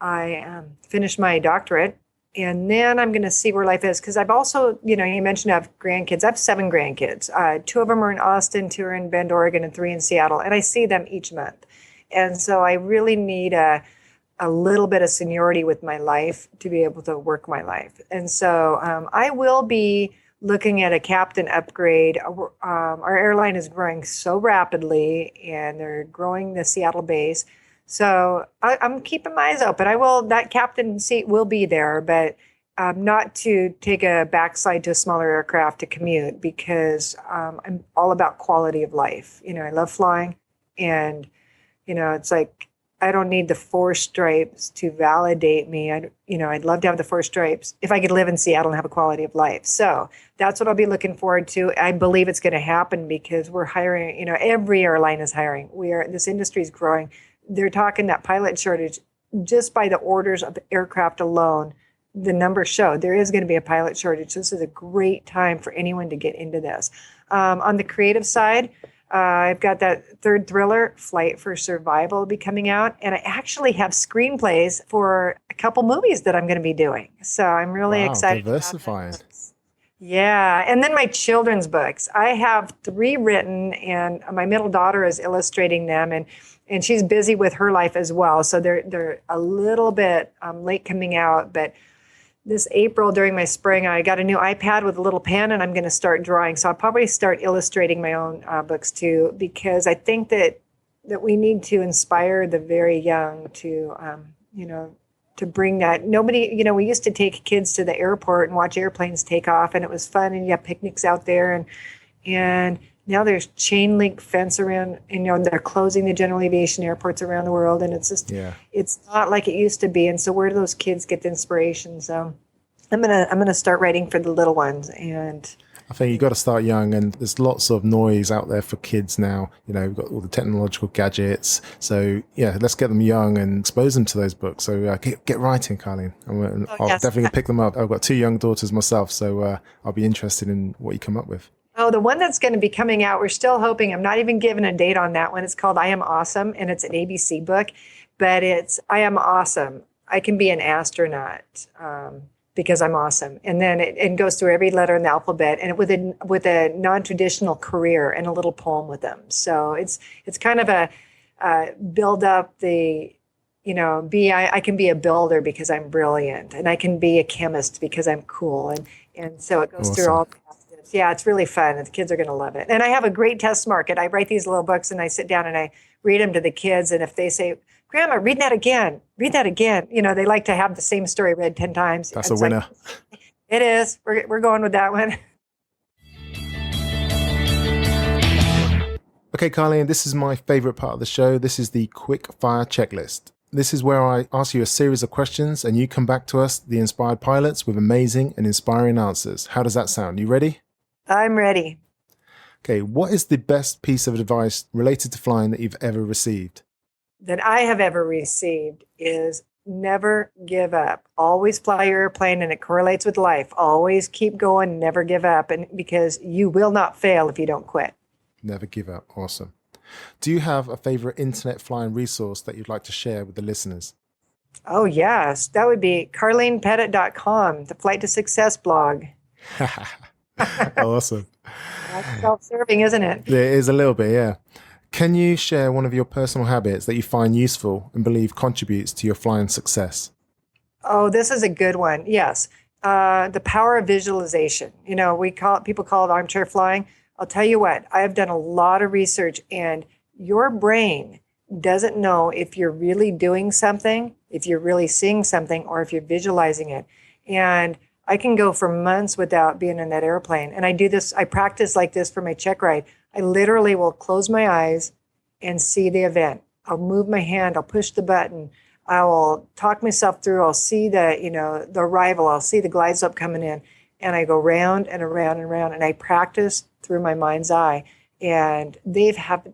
I finish my doctorate. And then I'm going to see where life is. Because I've also, you mentioned I have grandkids. I have 7 grandkids. 2 of them are in Austin, 2 are in Bend, Oregon, and 3 in Seattle. And I see them each month. And so I really need a little bit of seniority with my life to be able to work my life. And so I will be looking at a captain upgrade. Our airline is growing so rapidly, and they're growing the Seattle base. So I'm keeping my eyes open. That captain seat will be there, but not to take a backslide to a smaller aircraft to commute, because I'm all about quality of life. I love flying, and, it's like, I don't need the 4 stripes to validate me. I'd love to have the 4 stripes if I could live in Seattle and have a quality of life. So that's what I'll be looking forward to. I believe it's going to happen because we're hiring, every airline is hiring. This industry is growing. They're talking that pilot shortage just by the orders of the aircraft alone. The numbers show there is going to be a pilot shortage. This is a great time for anyone to get into this. On the creative side, I've got that third thriller, Flight for Survival, will be coming out. And I actually have screenplays for a couple movies that I'm going to be doing. So I'm really excited. Diversifying. Yeah. And then my children's books. I have 3 written, and my middle daughter is illustrating them. And she's busy with her life as well. So they're a little bit late coming out. But this April during my spring, I got a new iPad with a little pen, and I'm going to start drawing. So I'll probably start illustrating my own books too, because I think that we need to inspire the very young to, to bring that. Nobody, we used to take kids to the airport and watch airplanes take off, and it was fun, and you have picnics out there, and now there's chain link fence around, they're closing the general aviation airports around the world. And it's just, It's not like it used to be. And so where do those kids get the inspiration? So I'm going to start writing for the little ones. And I think you've got to start young, and there's lots of noise out there for kids now. We've got all the technological gadgets. So let's get them young and expose them to those books. So get writing, Karlene. I'll definitely pick them up. I've got 2 young daughters myself, so I'll be interested in what you come up with. Oh, the one that's going to be coming out, we're still hoping. I'm not even given a date on that one. It's called I Am Awesome, and it's an ABC book. But it's I Am Awesome. I can be an astronaut. because I'm awesome. And then it goes through every letter in the alphabet, and with a non-traditional career and a little poem with them. So it's kind of a build up the, I can be a builder because I'm brilliant, and I can be a chemist because I'm cool. And so it goes through all. Yeah, it's really fun, and the kids are going to love it. And I have a great test market. I write these little books, and I sit down and I read them to the kids. And if they say, "Grandma, read that again," they like to have the same story read 10 times. That's a winner. It is. We're going with that one. Okay, Karlene, this is my favorite part of the show. This is the quick fire checklist. This is where I ask you a series of questions and you come back to us, the inspired pilots, with amazing and inspiring answers. How does that sound? You ready? I'm ready. Okay, what is the best piece of advice related to flying that you've ever received? That I have ever received is never give up. Always fly your airplane, and it correlates with life. Always keep going, never give up, and because you will not fail if you don't quit. Never give up. Awesome. Do you have a favorite internet flying resource that you'd like to share with the listeners? Oh, yes. That would be KarlenePetitt.com, the Flight to Success blog. Awesome. That's self-serving, isn't it? It is a little bit, yeah. Can you share one of your personal habits that you find useful and believe contributes to your flying success? Oh, this is a good one. Yes. The power of visualization. People call it armchair flying. I'll tell you what, I have done a lot of research, and your brain doesn't know if you're really doing something, if you're really seeing something, or if you're visualizing it. And I can go for months without being in that airplane. And I practice like this for my check ride. I literally will close my eyes and see the event. I'll move my hand, I'll push the button, I will talk myself through, I'll see the arrival, I'll see the glide slope coming in, and I go round and around and around, and I practice through my mind's eye. And they've had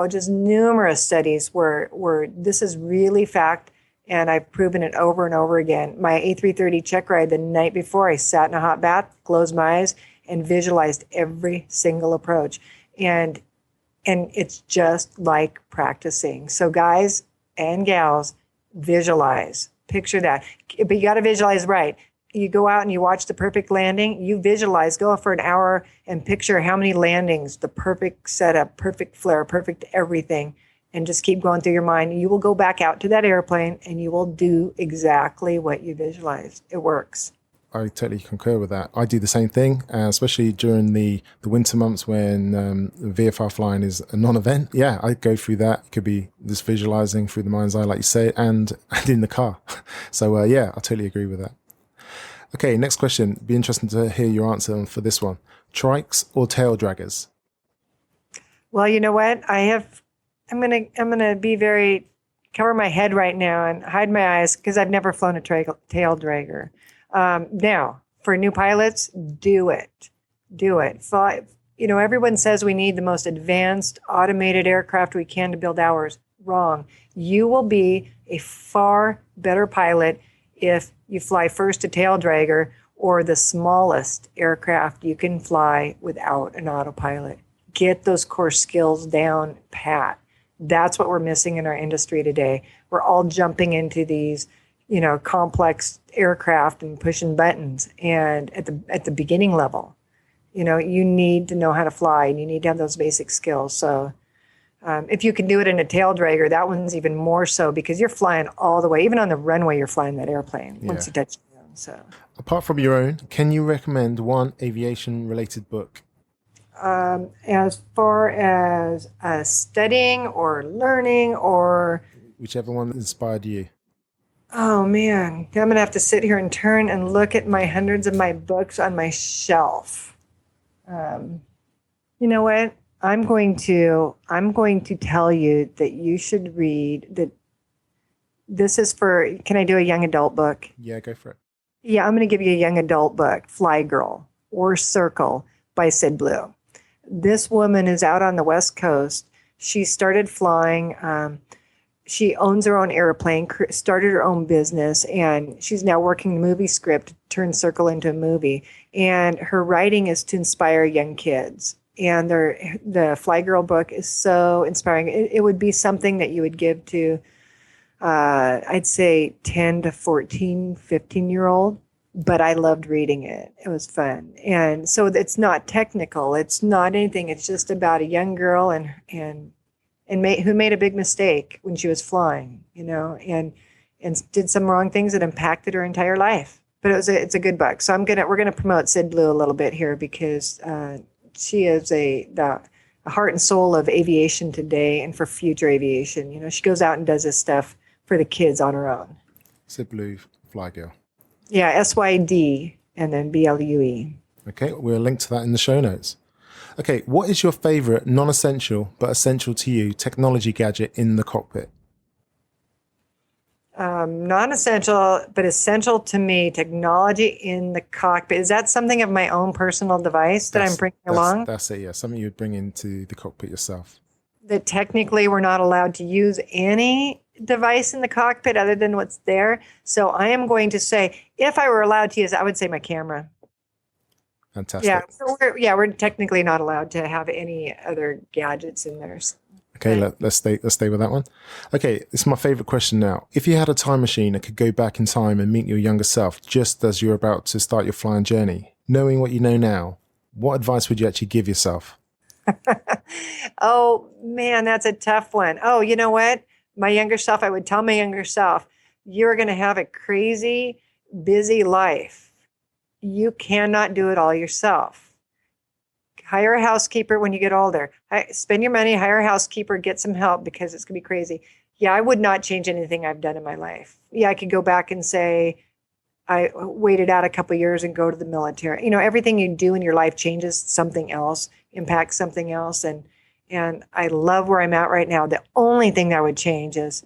just numerous studies where this is really fact, and I've proven it over and over again. My A330 check ride, the night before, I sat in a hot bath, closed my eyes, and visualized every single approach. And it's just like practicing. So guys and gals, visualize. Picture that. But you got to visualize right. You go out and you watch the perfect landing. You visualize, go for an hour and picture how many landings, the perfect setup, perfect flare, perfect everything, and just keep going through your mind. You will go back out to that airplane and you will do exactly what you visualized. It works. I totally concur with that. I do the same thing, especially during the winter months when VFR flying is a non-event. Yeah, I go through that. It could be just visualizing through the mind's eye, like you say, and in the car. So yeah, I totally agree with that. Okay, next question. Be interesting to hear your answer for this one. Trikes or tail draggers? Well, you know what? I'm gonna be cover my head right now and hide my eyes because I've never flown a tail dragger. Now, for new pilots, do it. Fly, everyone says we need the most advanced automated aircraft we can to build ours. Wrong. You will be a far better pilot if you fly first a tail dragger or the smallest aircraft you can fly without an autopilot. Get those core skills down pat. That's what we're missing in our industry today. We're all jumping into these, complex aircraft and pushing buttons. And at the beginning level, you need to know how to fly and you need to have those basic skills. So if you can do it in a tail dragger, that one's even more so because you're flying all the way. Even on the runway, you're flying that airplane once you touch down. So, apart from your own, can you recommend one aviation-related book? As far as studying or learning or... Whichever one inspired you. Oh, man. I'm going to have to sit here and turn and look at my hundreds of my books on my shelf. You know what? I'm going to tell you that you should read that. This is for, can I do a young adult book? Yeah, go for it. Yeah, I'm going to give you a young adult book, Fly Girl or Circle by Sid Blue. This woman is out on the West Coast. She started flying. She owns her own airplane, started her own business, and she's now working the movie script to turn Circle into a movie. And her writing is to inspire young kids. And the Fly Girl book is so inspiring. It would be something that you would give to, I'd say, 10 to 14, 15-year-old. but I loved reading it. It was fun. And so it's not technical. It's not anything. It's just about a young girl who made a big mistake when she was flying, and did some wrong things that impacted her entire life. But it's a good book. So we're gonna promote 𝗟𝗲𝗄𝗏 a little bit here because she is the heart and soul of aviation today and for future aviation. She goes out and does this stuff for the kids on her own. 𝗟𝗲𝗄𝗏 fly girl. Yeah, SYD and then BLUE. Okay, we'll link to that in the show notes. Okay, what is your favorite non-essential but essential to you technology gadget in the cockpit? Non-essential but essential to me technology in the cockpit. Is that something of my own personal device that I'm bringing along? That's it, yeah. Something you would bring into the cockpit yourself. That technically we're not allowed to use any device in the cockpit other than what's there. So I am going to say, if I were allowed to use it, I would say my camera. Fantastic. Yeah, so we're technically not allowed to have any other gadgets in there. Okay, let's stay with that one. Okay, this is my favorite question now. If you had a time machine that could go back in time and meet your younger self just as you're about to start your flying journey, knowing what you know now, what advice would you actually give yourself? Oh, man, that's a tough one. Oh, you know what? My younger self, I would tell my younger self, you're going to have a crazy, busy life. You cannot do it all yourself. Hire a housekeeper when you get older. Spend your money, hire a housekeeper, get some help because it's going to be crazy. Yeah, I would not change anything I've done in my life. Yeah, I could go back and say, I waited out a couple of years and go to the military. Everything you do in your life changes something else, impacts something else. And I love where I'm at right now. The only thing that I would change is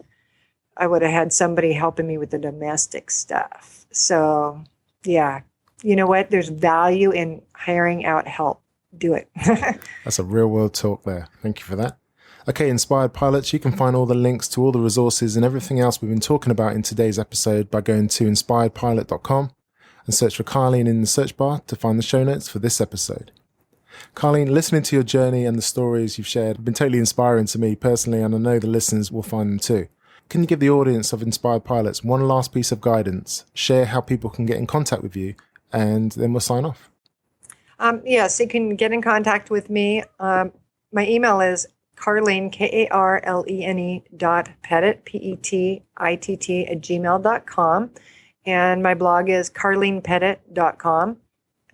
I would have had somebody helping me with the domestic stuff. So, yeah, you know what? There's value in hiring out help. Do it. That's a real world talk there. Thank you for that. Okay, Inspired Pilots, you can find all the links to all the resources and everything else we've been talking about in today's episode by going to inspiredpilot.com and search for Karlene in the search bar to find the show notes for this episode. Karlene, listening to your journey and the stories you've shared have been totally inspiring to me personally, and I know the listeners will find them too. Can you give the audience of Inspired Pilots one last piece of guidance, share how people can get in contact with you, and then we'll sign off? Yes, you can get in contact with me. My email is Karlene, KARLENE.Petitt, PETITT @gmail.com. And my blog is karlenepetitt.com.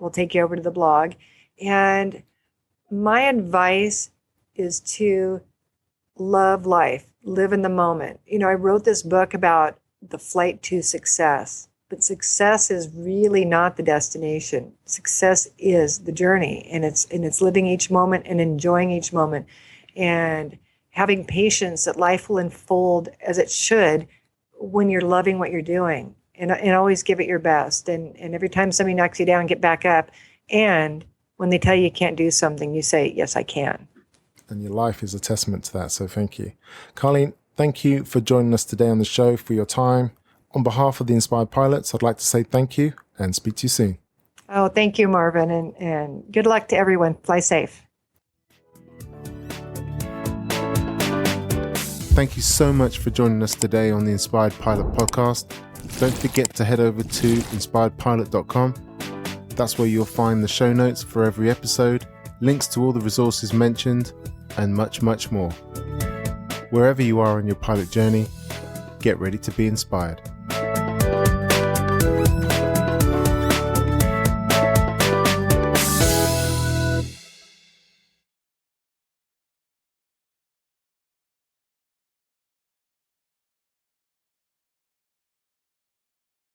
We'll take you over to the blog. And my advice is to love life, live in the moment. I wrote this book about the flight to success, but success is really not the destination. Success is the journey, and it's living each moment and enjoying each moment and having patience that life will unfold as it should when you're loving what you're doing, and always give it your best. And every time somebody knocks you down, get back up. And when they tell you can't do something, you say, yes, I can. And your life is a testament to that. So thank you. Karlene, thank you for joining us today on the show, for your time. On behalf of the Inspired Pilots, I'd like to say thank you and speak to you soon. Oh, thank you, Marvin. And good luck to everyone. Fly safe. Thank you so much for joining us today on the Inspired Pilot podcast. Don't forget to head over to inspiredpilot.com. That's where you'll find the show notes for every episode, links to all the resources mentioned, and much, much more. Wherever you are on your pilot journey, get ready to be inspired.